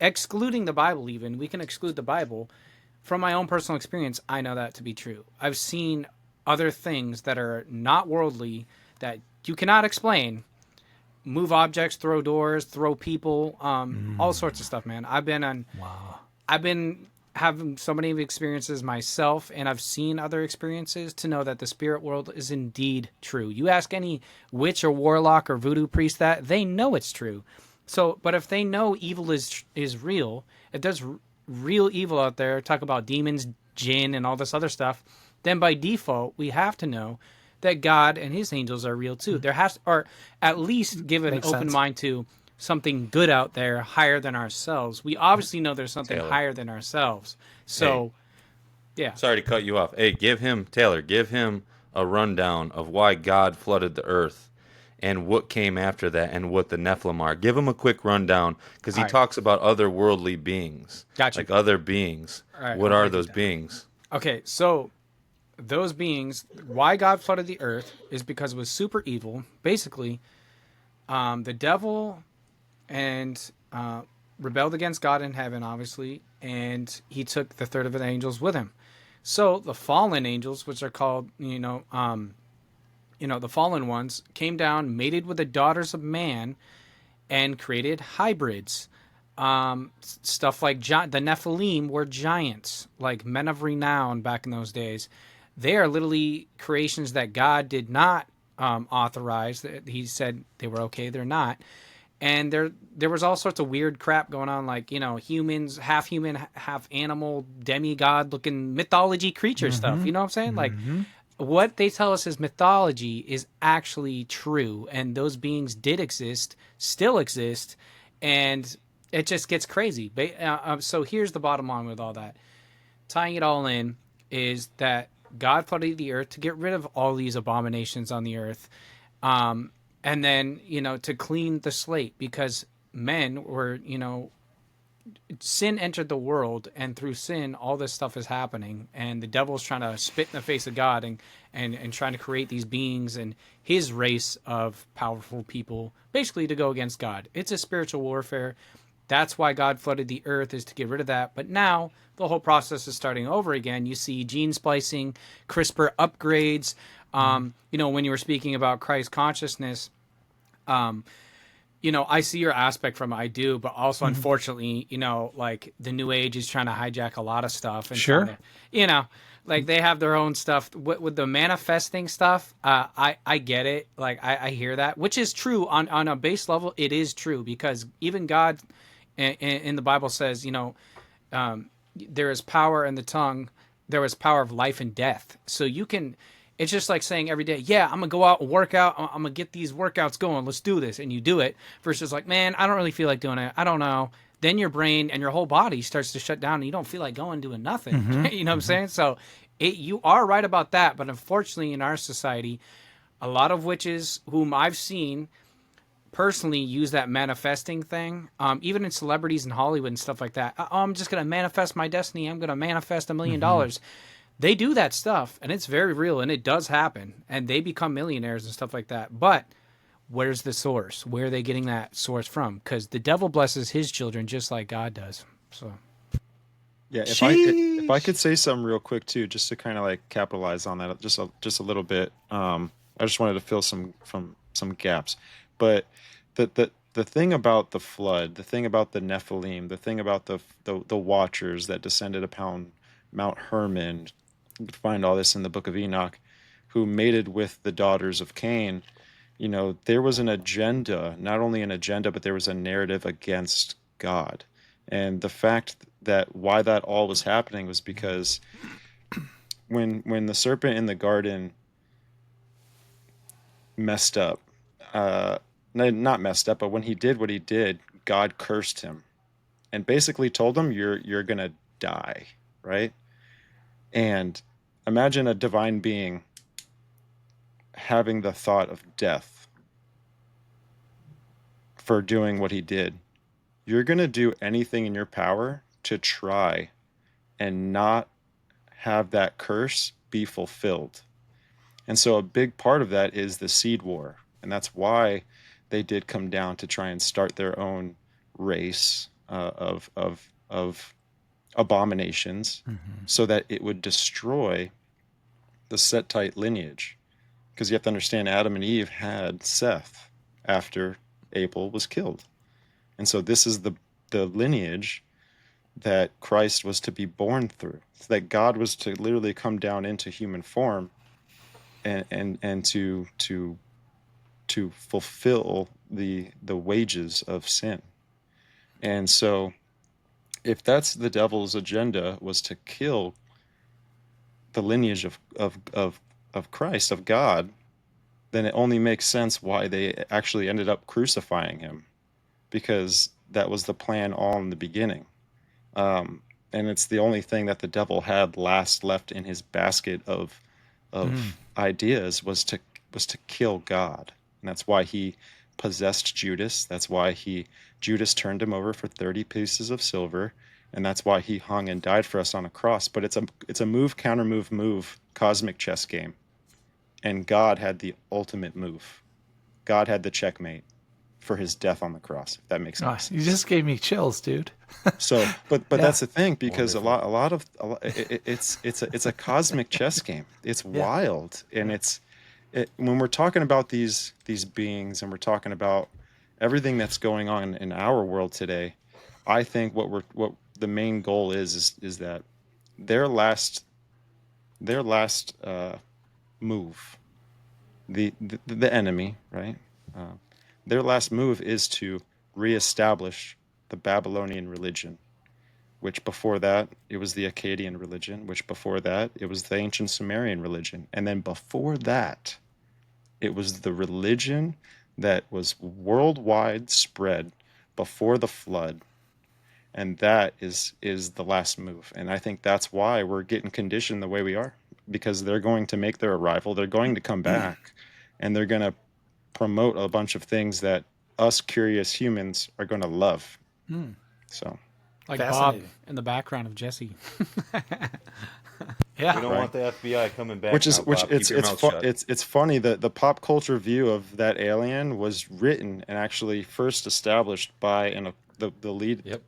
Excluding the Bible, even we can exclude the Bible. From my own personal experience, I know that to be true. I've seen other things that are not worldly that you cannot explain. Move objects, throw doors, throw people, all sorts of stuff, man. I've been having so many experiences myself, and I've seen other experiences to know that the spirit world is indeed true. You ask any witch or warlock or voodoo priest that, they know it's true. So, but if they know evil is real, if there's real evil out there, talk about demons, jinn, and all this other stuff, then by default, we have to know that God and his angels are real too. There has to, or at least give it an open mind to something good out there higher than ourselves. We obviously know there's something higher than ourselves. So, yeah. Sorry to cut you off. Hey, give him a rundown of why God flooded the earth and what came after that and what the Nephilim are. Give him a quick rundown because he talks about otherworldly beings. Gotcha. Like other beings. Right, what are those beings? Okay, so those beings, why God flooded the earth is because it was super evil. Basically, the devil and rebelled against God in heaven, obviously, and he took the third of the angels with him. So the fallen angels, which are called, the fallen ones, came down, mated with the daughters of man, and created hybrids. Stuff like the Nephilim were giants, like men of renown back in those days. They are literally creations that God did not authorize. He said they were okay, they're not. And there was all sorts of weird crap going on, like, humans, half human, half animal, demigod-looking mythology creature stuff. You know what I'm saying? Like, what they tell us is mythology is actually true, and those beings did exist, still exist, and it just gets crazy. So here's the bottom line with all that. Tying it all in is that God flooded the earth to get rid of all these abominations on the earth. And then, to clean the slate, because men were, sin entered the world, and through sin, all this stuff is happening, and the devil's trying to spit in the face of God and trying to create these beings and his race of powerful people, basically to go against God. It's a spiritual warfare. That's why God flooded the earth, is to get rid of that. But now the whole process is starting over again. You see gene splicing, CRISPR upgrades. When you were speaking about Christ consciousness, I see your aspect from it. I do, but also, unfortunately, like the New Age is trying to hijack a lot of stuff. And Sure. trying to, like they have their own stuff with the manifesting stuff. I get it. Like I hear that, which is true on a base level. It is true, because even God in the Bible says, there is power in the tongue. There is power of life and death. So you can. It's just like saying every day, yeah, I'm going to go out and work out. I'm going to get these workouts going. Let's do this. And you do it versus like, man, I don't really feel like doing it. I don't know. Then your brain and your whole body starts to shut down and you don't feel like going doing nothing. You know what I'm saying? So you are right about that. But unfortunately, in our society, a lot of witches whom I've seen personally use that manifesting thing, even in celebrities in Hollywood and stuff like that. I'm just going to manifest my destiny. I'm going to manifest $1 million. They do that stuff, and it's very real, and it does happen, and they become millionaires and stuff like that. But where's the source? Where are they getting that source from? Because the devil blesses his children just like God does. So, yeah, if I could say something real quick too, just to kind of like capitalize on that, just a little bit. I just wanted to fill some gaps, but the thing about the flood, the thing about the Nephilim, the thing about the Watchers that descended upon Mount Hermon. You can find all this in the book of Enoch, who mated with the daughters of Cain. There was an agenda, not only an agenda, but there was a narrative against God. And the fact that why that all was happening was because when the serpent in the garden messed up, not messed up, but when he did what he did, God cursed him and basically told him, you're going to die, right? And imagine a divine being having the thought of death for doing what he did. You're going to do anything in your power to try and not have that curse be fulfilled. And so a big part of that is the seed war. And that's why they did come down to try and start their own race of abominations, so that it would destroy the Setite lineage. Because you have to understand, Adam and Eve had Seth after Abel was killed. And so this is the lineage that Christ was to be born through, so that God was to literally come down into human form and to fulfill the wages of sin. And so if that's the devil's agenda, was to kill the lineage of Christ, of God, then it only makes sense why they actually ended up crucifying him, because that was the plan all in the beginning. And it's the only thing that the devil had left in his basket of ideas was to kill God. And that's why he possessed Judas. That's why Judas turned him over for 30 pieces of silver. And that's why he hung and died for us on a cross. But it's a move, counter move, cosmic chess game. And God had the ultimate move. God had the checkmate for his death on the cross, if that makes sense. You just gave me chills, dude. So, but that's the thing, because it's a cosmic chess game. It's wild, and when we're talking about these beings, and we're talking about everything that's going on in our world today, I think what the main goal is that their last move, the enemy, right? Their last move is to reestablish the Babylonian religion, which before that it was the Akkadian religion, which before that it was the ancient Sumerian religion, and then before that it was the religion that was worldwide spread before the flood. And that is the last move. And I think that's why we're getting conditioned the way we are, because they're going to make their arrival. They're going to come back, and they're going to promote a bunch of things that us curious humans are going to love. So Like Bob Fascinating. in the background of Jesse. Yeah. We don't want the FBI coming back. Which is now, which Bob. it's Keep your mouth shut. it's funny that the pop culture view of that alien was written and actually first established by the lead Yep.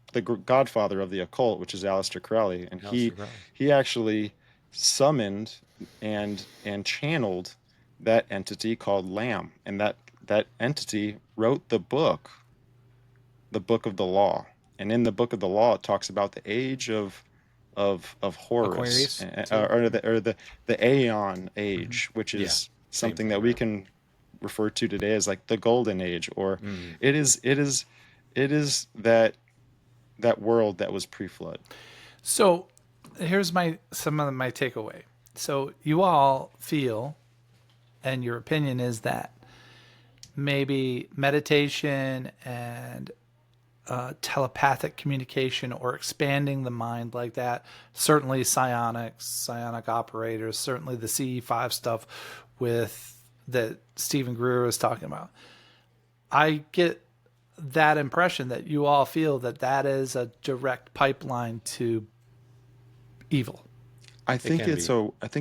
godfather of the occult, which is Aleister Crowley, and Aleister Crowley. he actually summoned and channeled that entity called Lamb, and that entity wrote the book of the law, and in the book of the law it talks about the age of Horus, Aquarius, or the Aeon age, which is Yeah. something Same that thing, we right. can refer to today as like the golden age, or it is that world that was pre-flood. So here's some of my takeaway. So you all feel, and your opinion is that maybe meditation and telepathic communication or expanding the mind like that, certainly psionic operators, certainly the CE5 stuff that Stephen Greer was talking about. I get that impression that you all feel that is a direct pipeline to evil. I think can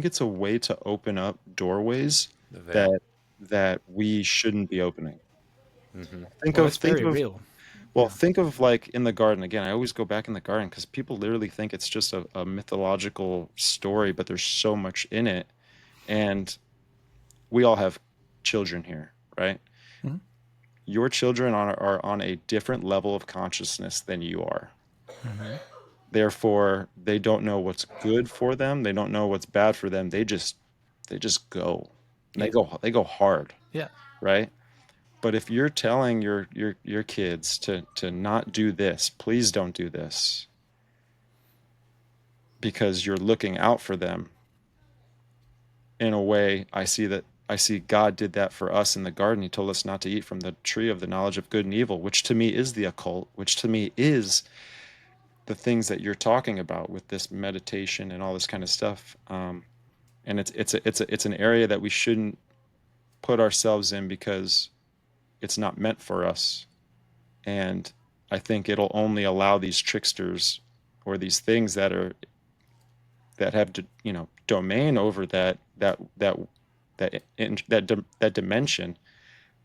it's a way to open up doorways The veil. that we shouldn't be opening. Think Well, of it's very think of real. Well, think of like in the garden again. I always go back in the garden because people literally think it's just a mythological story, but there's so much in it. And we all have children here, right? Mhm. Your children are on a different level of consciousness than you are. Therefore, they don't know what's good for them. They don't know what's bad for them. They just go. And they go hard, Yeah. right? But if you're telling your kids to not do this, please don't do this, because you're looking out for them. In a way, I see God did that for us in the garden. He told us not to eat from the tree of the knowledge of good and evil, which to me is the occult, which to me is the things that you're talking about with this meditation and all this kind of stuff. And it's an area that we shouldn't put ourselves in because it's not meant for us. And I think it'll only allow these tricksters or these things that have domain over that dimension,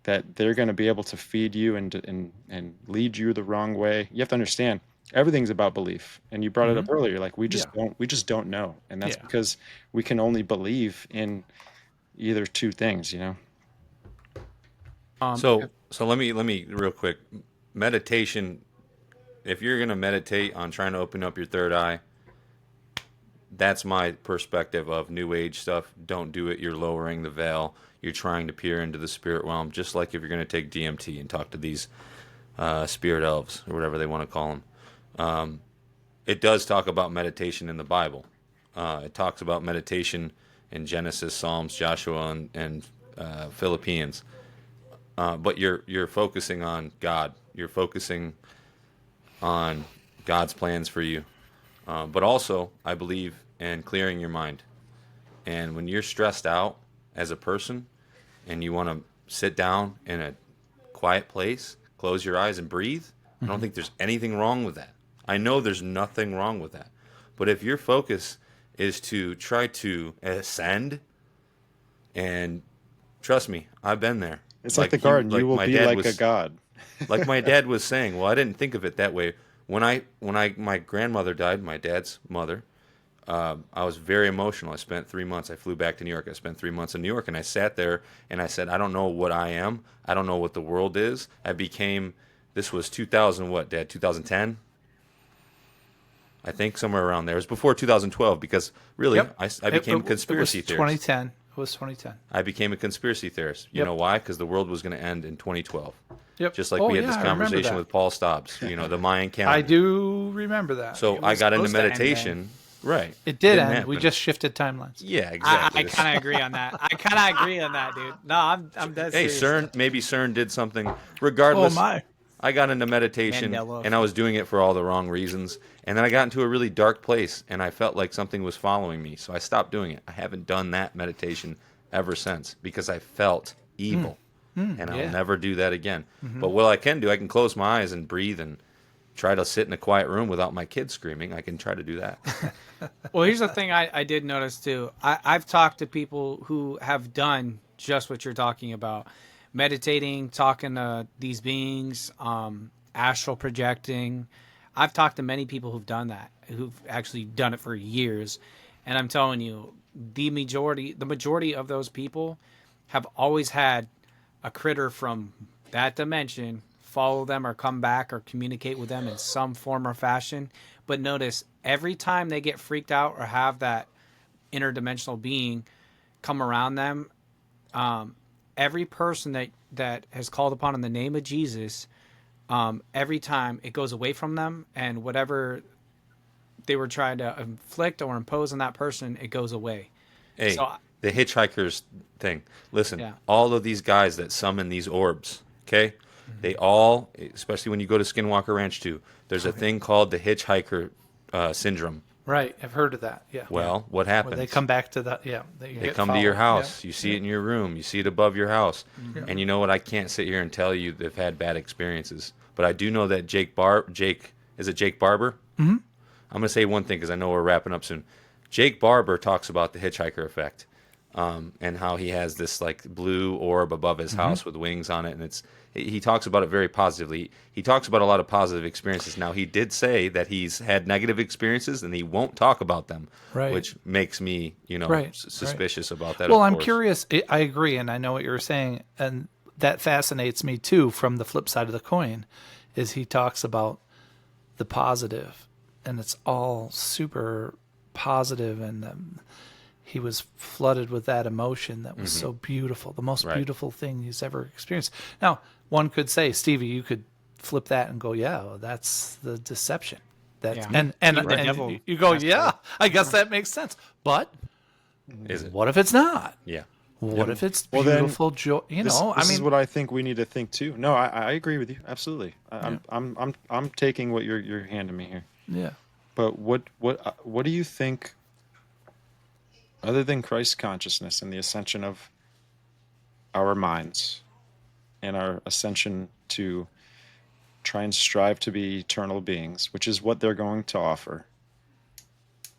that they're going to be able to feed you and lead you the wrong way. You have to understand everything's about belief, and you brought it up earlier. Like we just don't know, and that's because we can only believe in either two things. So let me real quick. Meditation. If you're gonna meditate on trying to open up your third eye, that's my perspective of New Age stuff. Don't do it. You're lowering the veil. You're trying to peer into the spirit realm, just like if you're gonna take DMT and talk to these spirit elves or whatever they want to call them. It does talk about meditation in the Bible. It talks about meditation in Genesis, Psalms, Joshua, and Philippians. But you're focusing on God. You're focusing on God's plans for you. But also, I believe in clearing your mind. And when you're stressed out as a person and you want to sit down in a quiet place, close your eyes and breathe, I don't think there's anything wrong with that. I know there's nothing wrong with that. But if your focus is to try to ascend, and trust me, I've been there. It's like the garden. You will be like a god. Like my dad was saying. Well, I didn't think of it that way. When my grandmother died, my dad's mother, I was very emotional. I spent 3 months. I flew back to New York. I spent 3 months in New York, and I sat there and I said, I don't know what I am. I don't know what the world is. This was 2000, what, Dad? 2010? I think somewhere around there. It was before 2012 because really I became a conspiracy theorist. 2010. It was 2010. I became a conspiracy theorist. You know why? Because the world was going to end in 2012. Yep. Just like we had this conversation with Paul Stobbs, the Mayan calendar. I do remember that. So I got into meditation. Right. It did end. We just shifted timelines. Yeah, exactly. I kind of agree on that. Dude. No, I'm dead serious. Hey, CERN did something. Regardless, Oh my. I got into meditation and I was doing it for all the wrong reasons. And then I got into a really dark place and I felt like something was following me. So I stopped doing it. I haven't done that meditation ever since because I felt evil. And I'll never do that again. But what I can do, I can close my eyes and breathe and try to sit in a quiet room without my kids screaming, I can try to do that. Well, here's the thing I did notice too. I've talked to people who have done just what you're talking about, meditating, talking to these beings, astral projecting. I've talked to many people who've done that, who've actually done it for years, and I'm telling you, the majority of those people have always had a critter from that dimension follow them or come back or communicate with them in some form or fashion. But notice, every time they get freaked out or have that interdimensional being come around them, every person that has called upon in the name of Jesus, every time it goes away from them, and whatever they were trying to inflict or impose on that person, it goes away. Hey, So, the hitchhikers thing. Listen, Yeah. all of these guys that summon these orbs, okay? They all, especially when you go to Skinwalker Ranch too, there's a thing called the hitchhiker syndrome. Right. I've heard of that. Yeah. Well, what Where happens? they come back to that. Yeah. They come to your house. You see it in your room. You see it above your house. And you know what? I can't sit here and tell you they've had bad experiences. But I do know that Jake Barber? Mm-hmm. I'm going to say one thing because I know we're wrapping up soon. Jake Barber talks about the hitchhiker effect, and how he has this like blue orb above his house with wings on it. And he talks about it very positively. He talks about a lot of positive experiences. Now, he did say that he's had negative experiences and he won't talk about them, which makes me, suspicious about that. Well, I'm curious. I agree, and I know what you're saying, and that fascinates me too. From the flip side of the coin, is he talks about the positive, and it's all super positive, and he was flooded with that emotion that was so beautiful, the most beautiful thing he's ever experienced. Now, one could say, Stevie, you could flip that and go, yeah, well, that's the deception. That's and devil. you go, yeah, I guess that makes sense. But is it? what if it's not? Yeah. What if it's Well, then, beautiful joy? This is what I think we need to think too. No, I agree with you absolutely. I'm taking what you're handing me here. Yeah. But what do you think, other than Christ consciousness and the ascension of our minds and our ascension to try and strive to be eternal beings, which is what they're going to offer?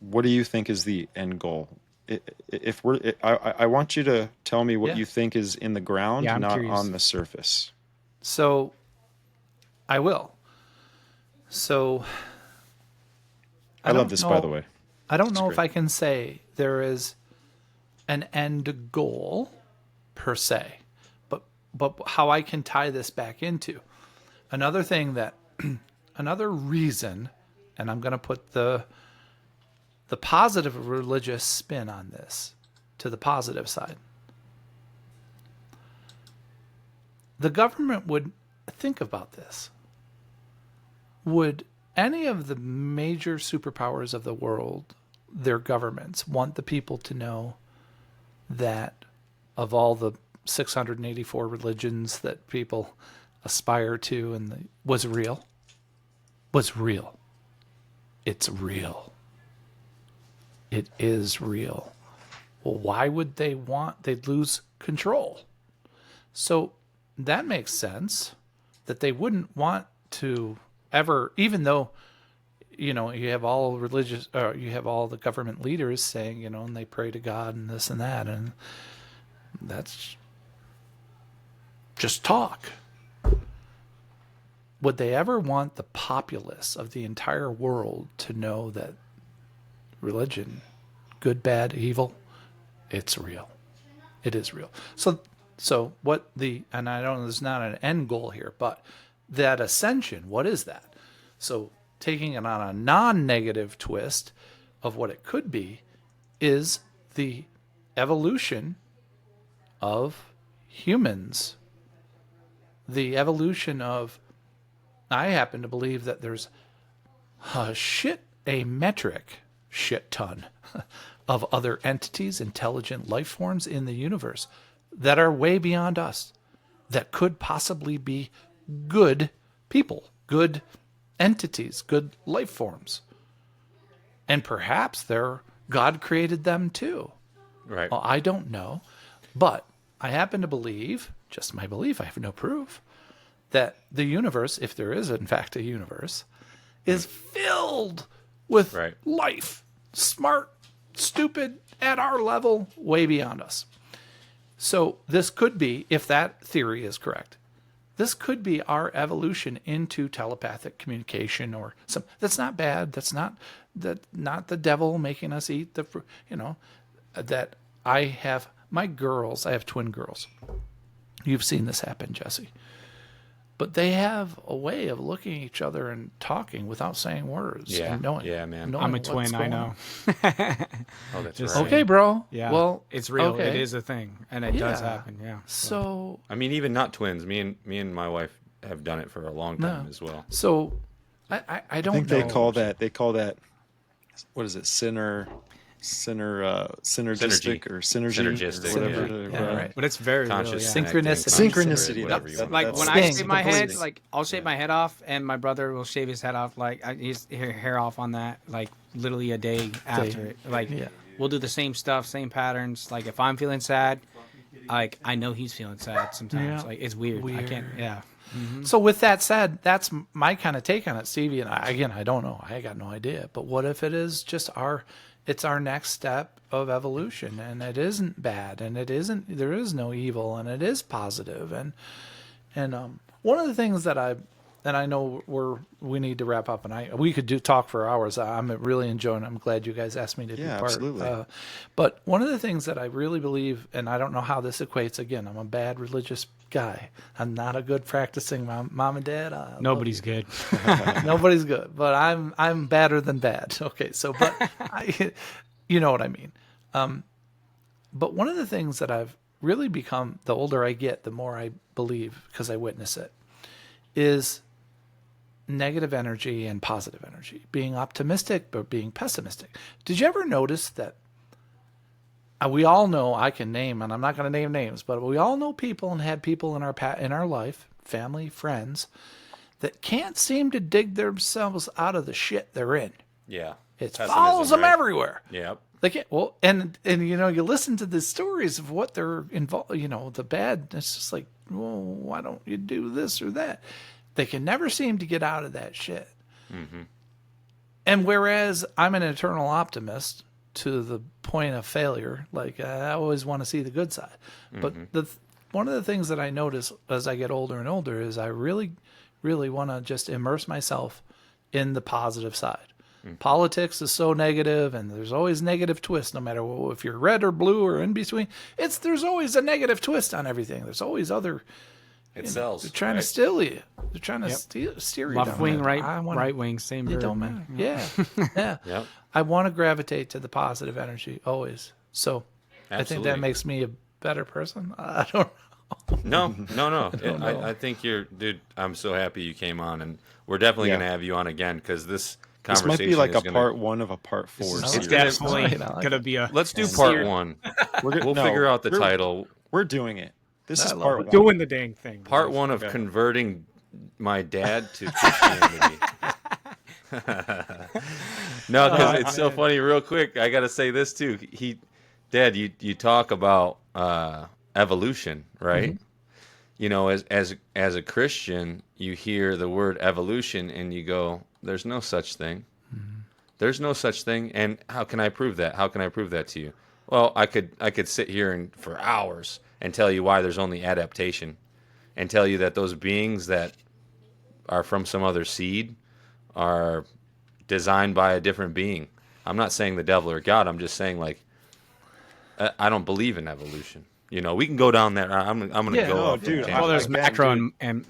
What do you think is the end goal? I want you to tell me what you think is in the ground, not curious. on the surface. So, I will. So, I love this, by the way. I don't know great. if I can say there is an end goal per se, but how I can tie this back into another thing that another reason, and I'm going to put the positive religious spin on this to the positive side. The government would think about this. Would any of the major superpowers of the world, their governments, want the people to know that of all the 684 religions that people aspire to and was real? Was real. It's real. It is real. Well, why would they want? They'd lose control. So that makes sense that they wouldn't want to ever, even though, you have all religious, or you have all the government leaders saying, and they pray to God and this and that, and that's just talk. Would they ever want the populace of the entire world to know that religion, good, bad, evil, it's real. It is real. So what and I don't know, there's not an end goal here, but that ascension, what is that? So taking it on a non-negative twist of what it could be is the evolution of humans. The evolution of, I happen to believe that there's a metric shit ton of other entities, intelligent life forms in the universe that are way beyond us, that could possibly be good people, good entities, good life forms. And perhaps God created them too. Right. Well, I don't know, but I happen to believe, just my belief, I have no proof, that the universe, if there is in fact a universe, is filled with Right. life, smart, stupid, at our level, way beyond us. So this could be, if that theory is correct, this could be our evolution into telepathic communication or some. That's not bad. That's not the devil making us eat the, that I have my girls. I have twin girls. You've seen this happen, Jesse. But they have a way of looking at each other and talking without saying words. Yeah. And knowing, Yeah, man. knowing I'm a what's twin. I going know. on. Oh, that's Just right. Okay, bro. Yeah. Well, it's real. okay. It is a thing, and it does Yeah. happen. Yeah. So I mean, even not twins. Me and my wife have done it for a long time No. as well. So I don't I think know. they call that what is it, synergistic or synergy Synergistic, or whatever. yeah. Yeah, right. But it's very Conscious real. Yeah. Synchronicity. Synchronicity, whatever you that- want. Like that's when I Sting. shave my head, Complete. like I'll shave my head off, and my brother will shave his head off, like his hair off on that, like literally a day after it. Like Yeah. we'll do the same stuff, same patterns. Like if I'm feeling sad, like I know he's feeling sad sometimes. Yeah. Like it's weird. I can't. Weird. Yeah. So with that said, that's my kind of take on it, Stevie. And I don't know. I got no idea. But what if it is just it's our next step of evolution, and it isn't bad, and there is no evil, and it is positive. And one of the things that I know we need to wrap up, and we could talk for hours. I'm really enjoying it. I'm glad you guys asked me to be Yeah, part. absolutely. But one of the things that I really believe, and I don't know how this equates. Again, I'm a bad religious guy. I'm not a good practicing mom and dad. Nobody's good. Nobody's good, but I'm badder than bad. Okay, so you know what I mean. But one of the things that I've really become, the older I get, the more I believe, because I witness it, is negative energy and positive energy, being optimistic but being pessimistic. Did you ever notice that we all know, I can name, and I'm not going to name names, but we all know people and had people in our life, family, friends, that can't seem to dig themselves out of the shit they're in. Yeah. It Pessimism, follows them right? everywhere. Yep. They can't, well, and you listen to the stories of what they're involved, the bad. It's just like, well, why don't you do this or that? They can never seem to get out of that shit. Mm-hmm. And whereas I'm an eternal optimist to the point of failure, like I always want to see the good side. Mm-hmm. But one of the things that I notice as I get older and older is I really, really want to just immerse myself in the positive side. Mm-hmm. Politics is so negative, and there's always negative twists, no matter if you're red or blue or in between. There's always a negative twist on everything. There's always other. It sells. They're trying to steal you. They're trying to steer you. Left down wing, there. right wing, same. It don't bird, matter. Yeah, yeah. Yep. I want to gravitate to the positive energy always. So I think Absolutely. that makes me a better person. I don't know. No. know. I think dude. I'm so happy you came on, and we're definitely Yeah. going to have you on again because this This conversation might be like is a gonna, part one of a part four. It's It's series. definitely Right, I like gonna be a. Let's do series. part one. We'll figure out the title. We're doing it. This is I love part it. one. Doing the dang thing. Part one of converting my dad to Christianity. No, because it's so funny. Real quick, I got to say this too. Dad, you talk about evolution, right? Mm-hmm. As a Christian, you hear the word evolution and you go, "There's no such thing. Mm-hmm. There's no such thing." And how can I prove that? How can I prove that to you? Well, I could sit here for hours and tell you why there's only adaptation, and tell you that those beings that are from some other seed are designed by a different being. I'm not saying the devil or God. I'm just saying, like, I don't believe in evolution. We can go down there. I'm going to Yeah, go. no, off dude, that Well, there's Again, macro dude. and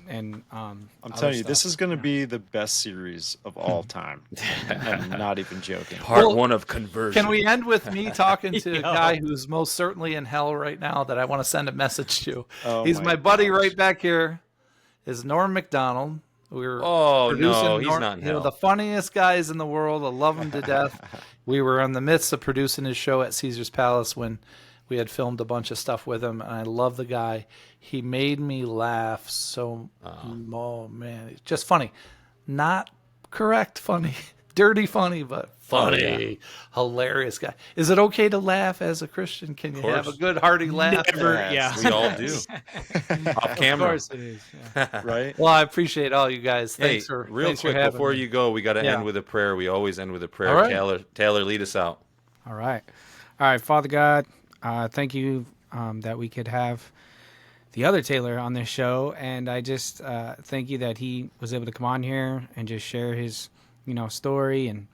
I'm other telling you, stuff. this is going to be the best series of all time. I'm not even joking. Part Well, one of conversion. Can we end with me talking to a Yo. guy who's most certainly in hell right now that I want to send a message to? Oh He's my my buddy gosh. right back here. Is Norm McDonald. We're Oh, producing no, he's not in hell. The funniest guys in the world. I love him to death. We were in the midst of producing his show at Caesar's Palace when we had filmed a bunch of stuff with him, and I love the guy. He made me laugh so. Oh man, it's just funny, not correct funny, dirty funny, but funny, yeah. hilarious guy. Is it okay to laugh as a Christian? Can you have a course. good hearty laugh? Never, Yes, yeah. We all do. Off Of camera. course it is. Yeah. right? Well, I appreciate all you guys. Hey, Thanks for real quick having before me. you go, we got to Yeah. end with a prayer. We always end with a prayer. All right. Taylor, lead us out. All right. All right, Father God, thank you that we could have the other Taylor on this show, and I just thank you that he was able to come on here and just share his, story and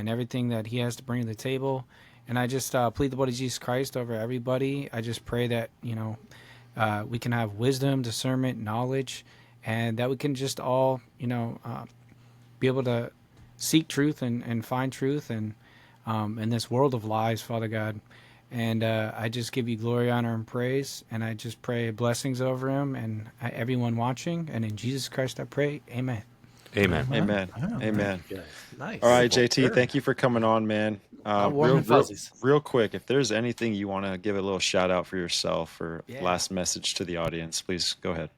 everything that he has to bring to the table. And I just plead the blood of Jesus Christ over everybody. I just pray that we can have wisdom, discernment, knowledge, and that we can just all be able to seek truth and find truth and in this world of lies, Father God. And I just give you glory, honor, and praise. And I just pray blessings over him and everyone watching. And in Jesus Christ I pray. Amen. Amen. Amen. Oh, Amen. thank you guys. Nice. All right, JT, thank you for coming on, man. Warm and fuzzies. Real quick, if there's anything you want to give a little shout out for yourself or Yeah. last message to the audience, please go ahead.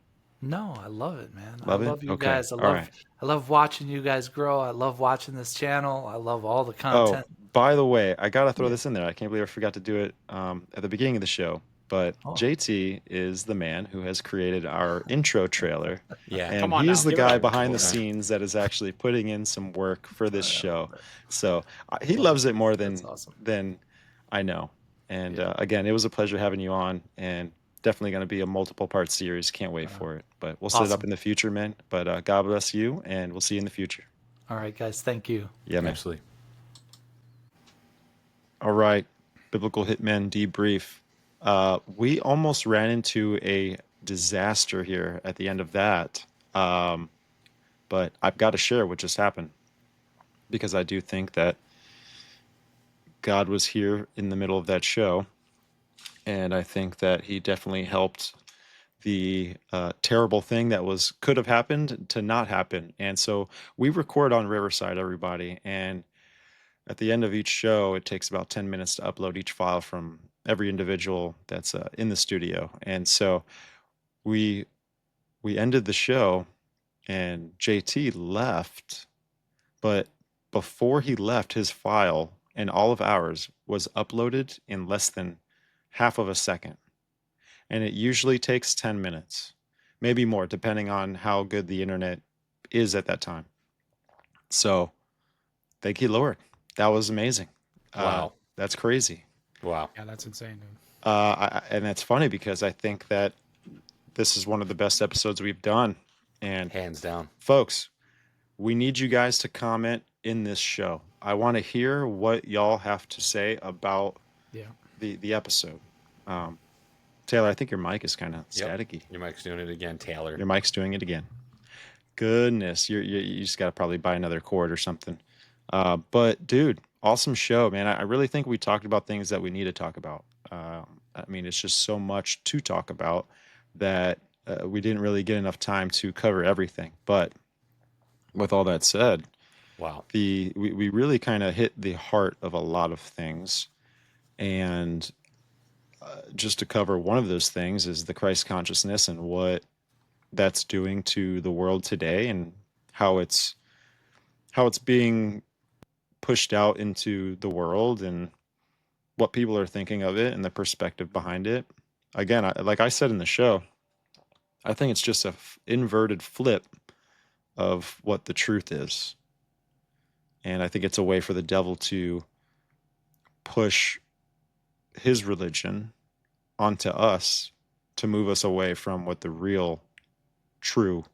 No, I love it, man. Love it? I love you Okay. guys. All right. I love watching you guys grow. I love watching this channel. I love all the Oh, content. by the way, I gotta throw this in there. I can't believe I forgot to do it at the beginning of the show. But Oh. JT is the man who has created our intro trailer. Yeah. And Come on he's now, the give it guy up. behind the Come on. scenes that is actually putting in some work for this show. So he loves it more That's awesome. than I know. And again, it was a pleasure having you on, and definitely going to be a multiple part series. Can't wait for it. But we'll set it up Awesome. in the future, man. But God bless you, and we'll see you in the future. All right, guys. Thank you. Yeah, man. Absolutely. All right, Biblical Hitmen debrief. We almost ran into a disaster here at the end of that, but I've got to share what just happened because I do think that God was here in the middle of that show, and I think that He definitely helped the terrible thing that could have happened to not happen. And so we record on Riverside, everybody, and at the end of each show, it takes about 10 minutes to upload each file from every individual that's in the studio. And so we ended the show, and JT left, but before he left, his file and all of ours was uploaded in less than half of a second. And it usually takes 10 minutes, maybe more, depending on how good the internet is at that time. So thank you, Lord. That was amazing. Wow. That's crazy. Wow. Yeah, that's insane, dude. And that's funny because I think that this is one of the best episodes we've done. And Hands down. folks, we need you guys to comment in this show. I want to hear what y'all have to say about Yeah. the episode. Taylor, I think your mic is kind of Yep. staticky. Your mic's doing it again, Taylor. Your mic's doing it again. Goodness, you just got to probably buy another cord or something. But dude, awesome show, man. I really think we talked about things that we need to talk about. I mean, it's just so much to talk about that we didn't really get enough time to cover everything. But with all that said, Wow. we really kind of hit the heart of a lot of things. And just to cover one of those things is the Christ consciousness and what that's doing to the world today and how it's being pushed out into the world and what people are thinking of it and the perspective behind it. Again, like I said in the show, I think it's just a inverted flip of what the truth is. And I think it's a way for the devil to push his religion onto us to move us away from what the real true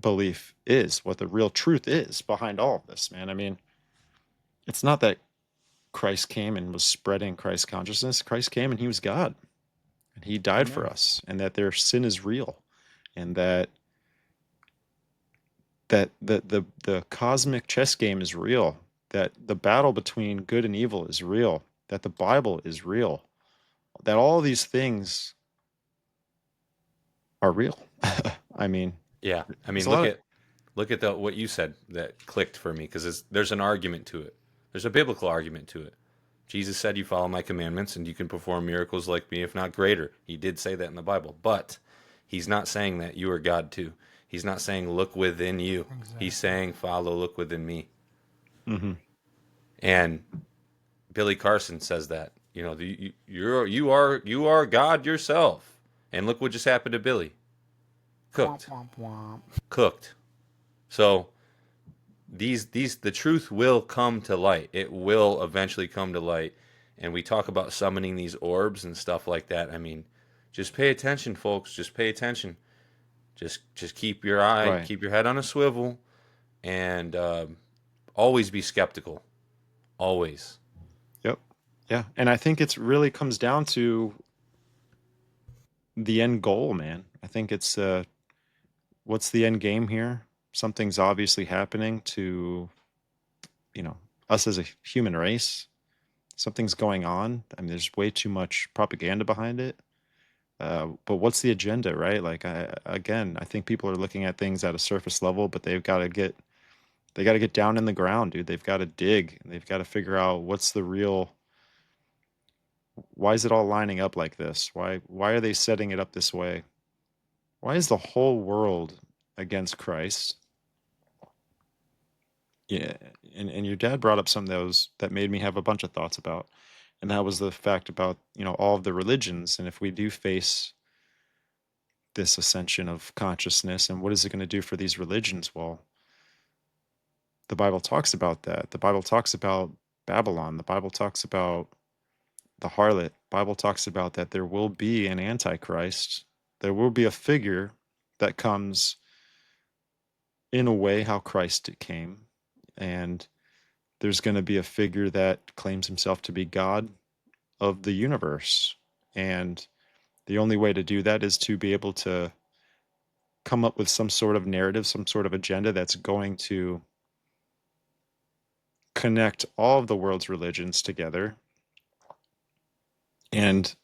belief is, what the real truth is behind all of this, man. I mean, it's not that Christ came and was spreading Christ consciousness. Christ came and he was God. And he died for us, and that their sin is real, and that the cosmic chess game is real, that the battle between good and evil is real, that the Bible is real, that all these things are real. I mean, Yeah. I mean, There's a lot look at what you said that clicked for me because there's an argument to it. There's a biblical argument to it. Jesus said, "You follow my commandments, and you can perform miracles like me, if not greater." He did say that in the Bible, but he's not saying that you are God too. He's not saying look within you. Exactly. He's saying follow, look within me. Hmm. And Billy Carson says that, you are God yourself. And look what just happened to Billy. Womp Cooked. womp womp. Cooked. So the truth will come to light. It will eventually come to light. And we talk about summoning these orbs and stuff like that. I mean, just pay attention, folks. Just pay attention. Just keep your Right. keep your head on a swivel, and always be skeptical. Always. Yep. Yeah. And I think it's really comes down to the end goal, man. I think it's what's the end game here? Something's obviously happening to, you know, us as a human race. Something's going on. I mean, there's way too much propaganda behind it. But what's the agenda, right? Like, I think people are looking at things at a surface level, but they got to get down in the ground, dude. They've got to dig. They've got to figure out what's the real. Why is it all lining up like this? Why are they setting it up this way? Why is the whole world against Christ? Yeah, and your dad brought up something that made me have a bunch of thoughts about, and that was the fact about, all of the religions, and if we do face this ascension of consciousness, and what is it going to do for these religions? Well, the Bible talks about that. The Bible talks about Babylon. The Bible talks about the harlot. The Bible talks about that there will be an antichrist. There will be a figure that comes in a way how Christ came, and there's going to be a figure that claims himself to be God of the universe. And the only way to do that is to be able to come up with some sort of narrative, some sort of agenda that's going to connect all of the world's religions together. And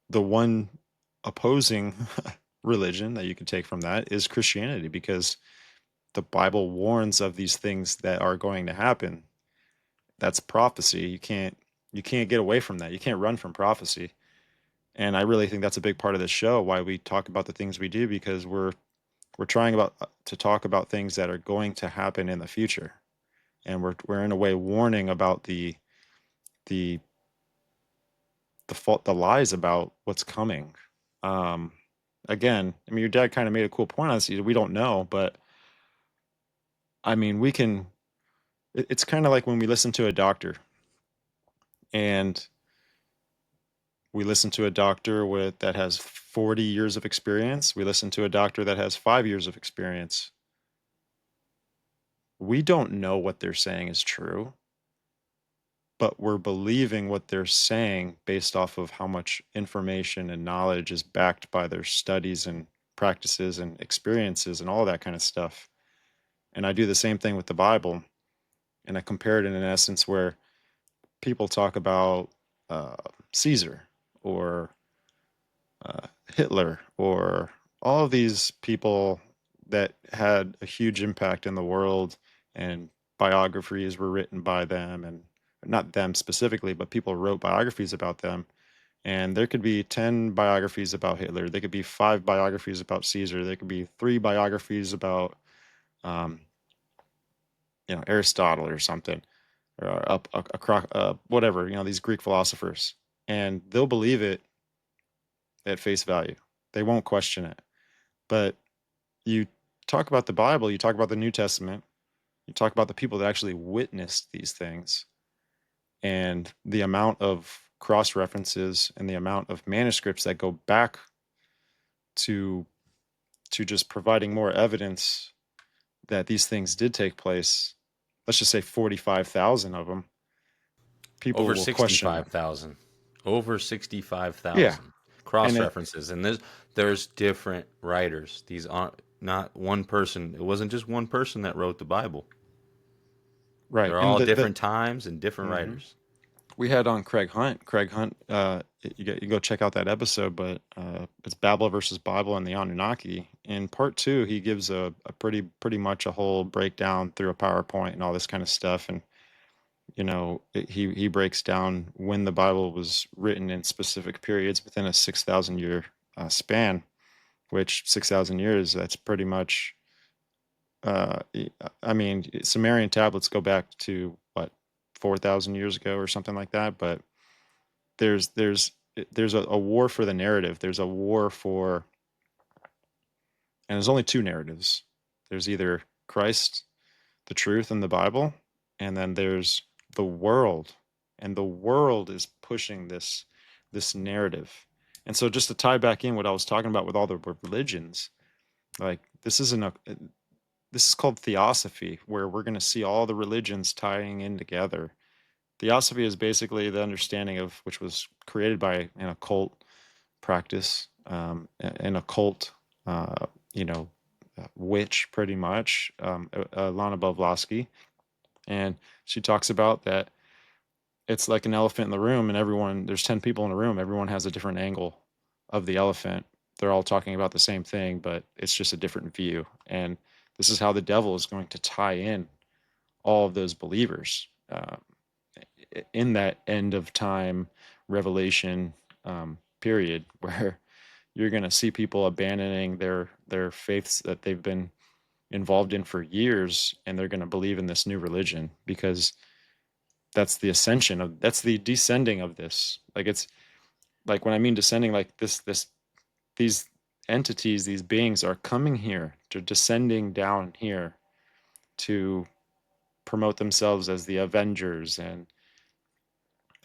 the one opposing religion that you can take from that is Christianity, because the Bible warns of these things that are going to happen. That's prophecy. You can't get away from that. You can't run from prophecy. And I really think that's a big part of this show, why we talk about the things we do, because we're trying to talk about things that are going to happen in the future, and we're in a way warning about the the lies about what's coming. Um, Again, I mean, your dad kind of made a cool point on this. We don't know, but I mean, we can. It's kind of like when we listen to a doctor, and we listen to a doctor that has 40 years of experience. We listen to a doctor that has 5 years of experience. We don't know what they're saying is true, but we're believing what they're saying based off of how much information and knowledge is backed by their studies and practices and experiences and all that kind of stuff. And I do the same thing with the Bible, and I compare it in an essence where people talk about uh, Caesar or Hitler or all of these people that had a huge impact in the world, and biographies were written by them, and not them specifically, but people wrote biographies about them. And there could be 10 biographies about Hitler. There could be 5 biographies about Caesar. There could be 3 biographies about, um, Aristotle or something, or across, whatever, these Greek philosophers. And they'll believe it at face value. They won't question it. But you talk about the Bible, you talk about the New Testament, you talk about the people that actually witnessed these things, and the amount of cross references and the amount of manuscripts that go back to just providing more evidence that these things did take place. Let's just say 45,000 of them. People Over will question that. 65,000. Over Yeah, 65,000 and cross references, and there's different writers. These aren't not one person. It wasn't just one person that wrote the Bible. right, They're and all the different times and different mhm. writers. We had on Craig Hunt. Craig Hunt, you go check out that episode, but it's Babel versus Bible and the Anunnaki. In part 2, he gives a pretty much a whole breakdown through a PowerPoint and all this kind of stuff. And he breaks down when the Bible was written in specific periods within a 6,000 year span, which 6,000 years, that's pretty much I mean, Sumerian tablets go back to what, 4,000 years ago or something like that. But there's there's there's a war for the narrative. There's a war for, and there's only two narratives. There's either Christ, the truth, and the Bible, and then there's the world, and the world is pushing this narrative. And so, just to tie back in what I was talking about with all the religions, like this is called Theosophy, where we're going to see all the religions tying in together. Theosophy is basically the understanding of, which was created by an occult practice, an occult, you know, witch, pretty much, Lana Blavatsky, and she talks about that it's like an elephant in the room, and there's 10 people in a room, everyone has a different angle of the elephant. They're all talking about the same thing, but it's just a different view. And this is how the devil is going to tie in all of those believers in that end of time revelation period, where you're going to see people abandoning their faiths that they've been involved in for years, and they're going to believe in this new religion, because that's the ascension of, that's the descending of this. Like, it's like, when I mean descending, like these entities, these beings are coming here, they're descending down here to promote themselves as the Avengers and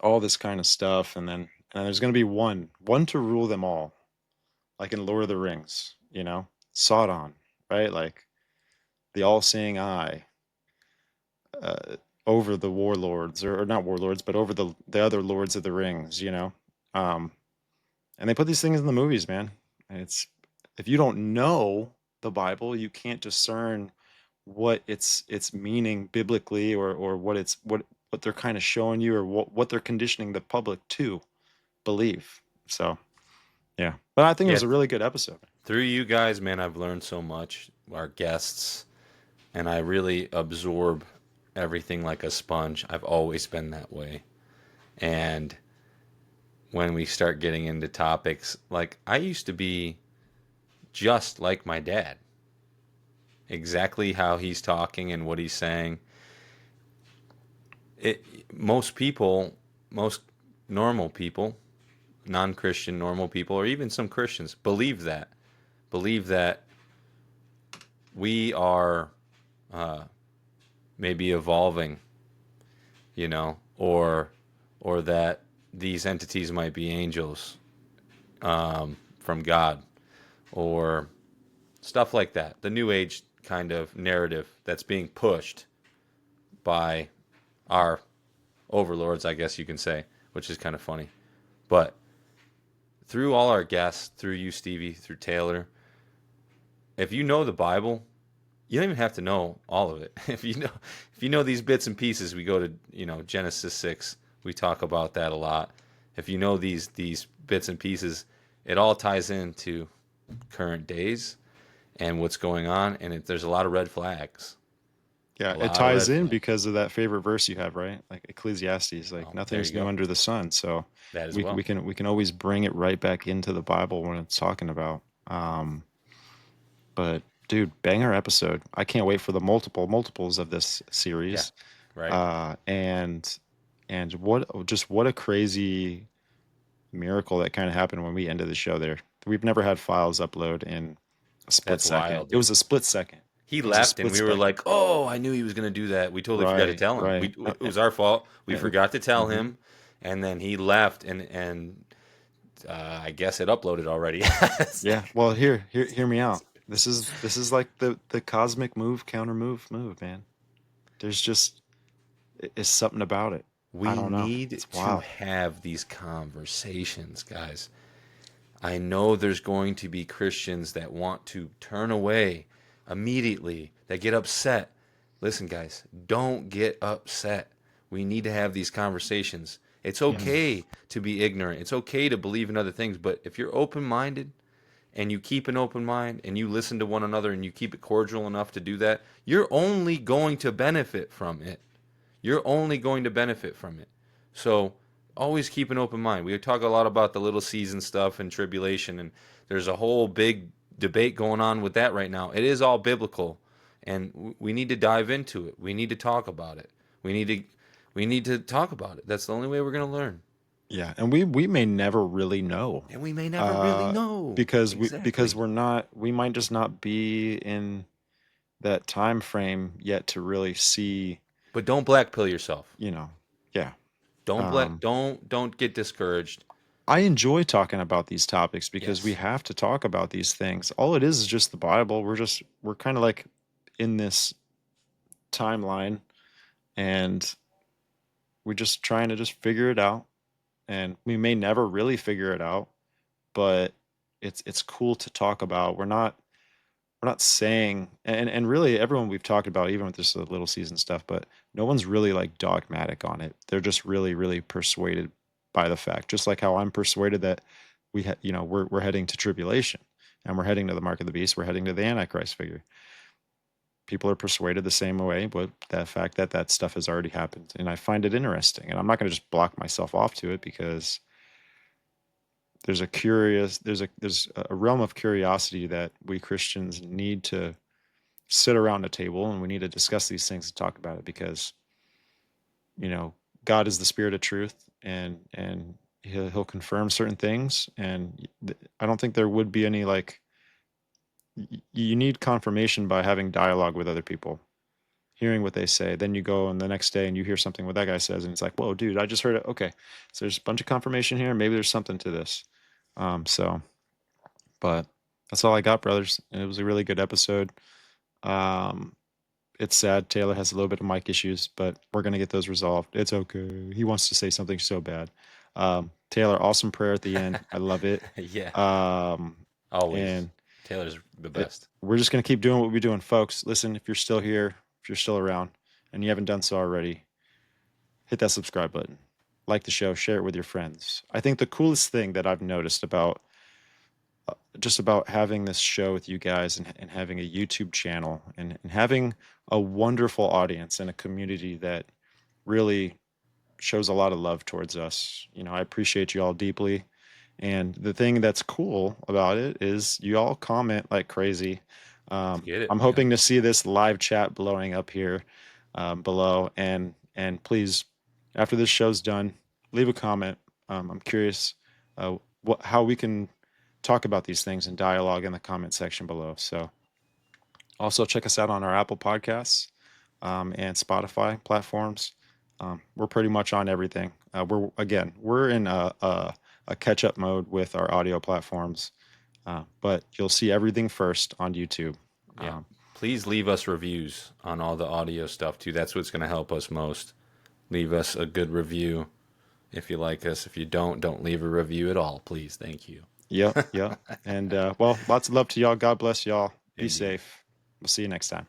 all this kind of stuff. And there's going to be one to rule them all, like in Lord of the Rings, Sauron, right? Like the all-seeing eye, over the warlords, or not warlords, but over the other lords of the rings, and they put these things in the movies, man. And if you don't know the Bible, you can't discern what it's meaning biblically, or what they're kind of showing you, or what they're conditioning the public to believe. So yeah, but I think it was a really good episode. Through you guys, man, I've learned so much, our guests, and I really absorb everything like a sponge. I've always been that way. And when we start getting into topics, like, I used to be just like my dad. Exactly how he's talking and what he's saying. Most people, most normal people, non-Christian normal people, or even some Christians, believe that we are maybe evolving, or that these entities might be angels from God, or stuff like that. The New Age kind of narrative that's being pushed by our overlords, I guess you can say, which is kind of funny. But through all our guests, through you, Stevie, through Taylor, if you know the Bible, you don't even have to know all of it. If you know these bits and pieces, we go to Genesis 6. We talk about that a lot. If you know these bits and pieces, it all ties into current days and what's going on, and there's a lot of red flags. Yeah, it ties in because of that favorite verse you have, right? Like Ecclesiastes, like nothing's new under the sun. So we can always bring it right back into the Bible when it's talking about. But dude, banger episode! I can't wait for the multiples of this series. Yeah, right. And what a crazy miracle that kind of happened when we ended the show there. We've never had files upload in a split second. Wild, it was a split second. He left, and we were like, "Oh, I knew he was going to do that." We totally forgot to tell him. Right. It was our fault. We forgot to tell him, and then he left, and I guess it uploaded already. Yeah. Well, hear me out. This is like the cosmic counter move, man. There's just, it's something about it. We need to have these conversations, guys. I know there's going to be Christians that want to turn away immediately, that get upset. Listen, guys, don't get upset. We need to have these conversations. It's okay to be ignorant. It's okay to believe in other things. But if you're open-minded and you keep an open mind and you listen to one another and you keep it cordial enough to do that, you're only going to benefit from it. You're only going to benefit from it. So always keep an open mind. We talk a lot about the little season stuff and tribulation, and there's a whole big debate going on with that right now. It is all biblical, and we need to dive into it. We need to talk about it. We need to talk about it. That's the only way we're going to learn. Yeah, and we may never really know. And we may never really know. Because Exactly. we might just not be in that time frame yet to really see, But don't black pill yourself. Yeah. Don't get discouraged. I enjoy talking about these topics because we Yes. have to talk about these things. All it is just the Bible. We're kind of like in this timeline, and we're just trying to just figure it out. And we may never really figure it out, but it's cool to talk about. We're not saying, and really everyone we've talked about, even with this little season stuff, but no one's really like dogmatic on it. They're just really, really persuaded by the fact, just like how I'm persuaded that we're heading to tribulation, and we're heading to the mark of the beast. We're heading to the Antichrist figure. People are persuaded the same way, but that fact that stuff has already happened. And I find it interesting, and I'm not going to just block myself off to it, because there's a realm of curiosity that we Christians need to sit around a table, and we need to discuss these things and talk about it, because God is the spirit of truth, and he'll confirm certain things. And I don't think there would be any, like, you need confirmation by having dialogue with other people, hearing what they say. Then you go and the next day and you hear something what that guy says, and it's like, whoa, dude, I just heard it. Okay, so there's a bunch of confirmation here. Maybe there's something to this. But that's all I got, brothers. And it was a really good episode. Um, it's sad Taylor has a little bit of mic issues, but we're gonna get those resolved. It's okay. He wants to say something so bad. Taylor, awesome prayer at the end. I love it. Yeah. Um, Always. and Taylor's the best. we're just gonna keep doing what we're doing, folks. Listen, if you're still here, if you're still around, and you haven't done so already, hit that subscribe button, like the show, share it with your friends. I think the coolest thing that I've noticed about just about having this show with you guys, and having a YouTube channel, and having a wonderful audience and a community that really shows a lot of love towards us. I appreciate you all deeply. And the thing that's cool about it is you all comment like crazy. Get it, I'm man. hoping to see this live chat blowing up here below. And please, after this show's done, leave a comment. I'm curious how we can talk about these things and dialogue in the comment section below. So also check us out on our Apple Podcasts and Spotify platforms. We're pretty much on everything. We're in a catch-up mode with our audio platforms, but you'll see everything first on YouTube. Yeah. Please leave us reviews on all the audio stuff too. That's what's going to help us most. Leave us a good review if you like us. If you don't leave a review at all, please. Thank you. Yep. And well, lots of love to y'all. God bless y'all. Be Indeed. safe. We'll see you next time.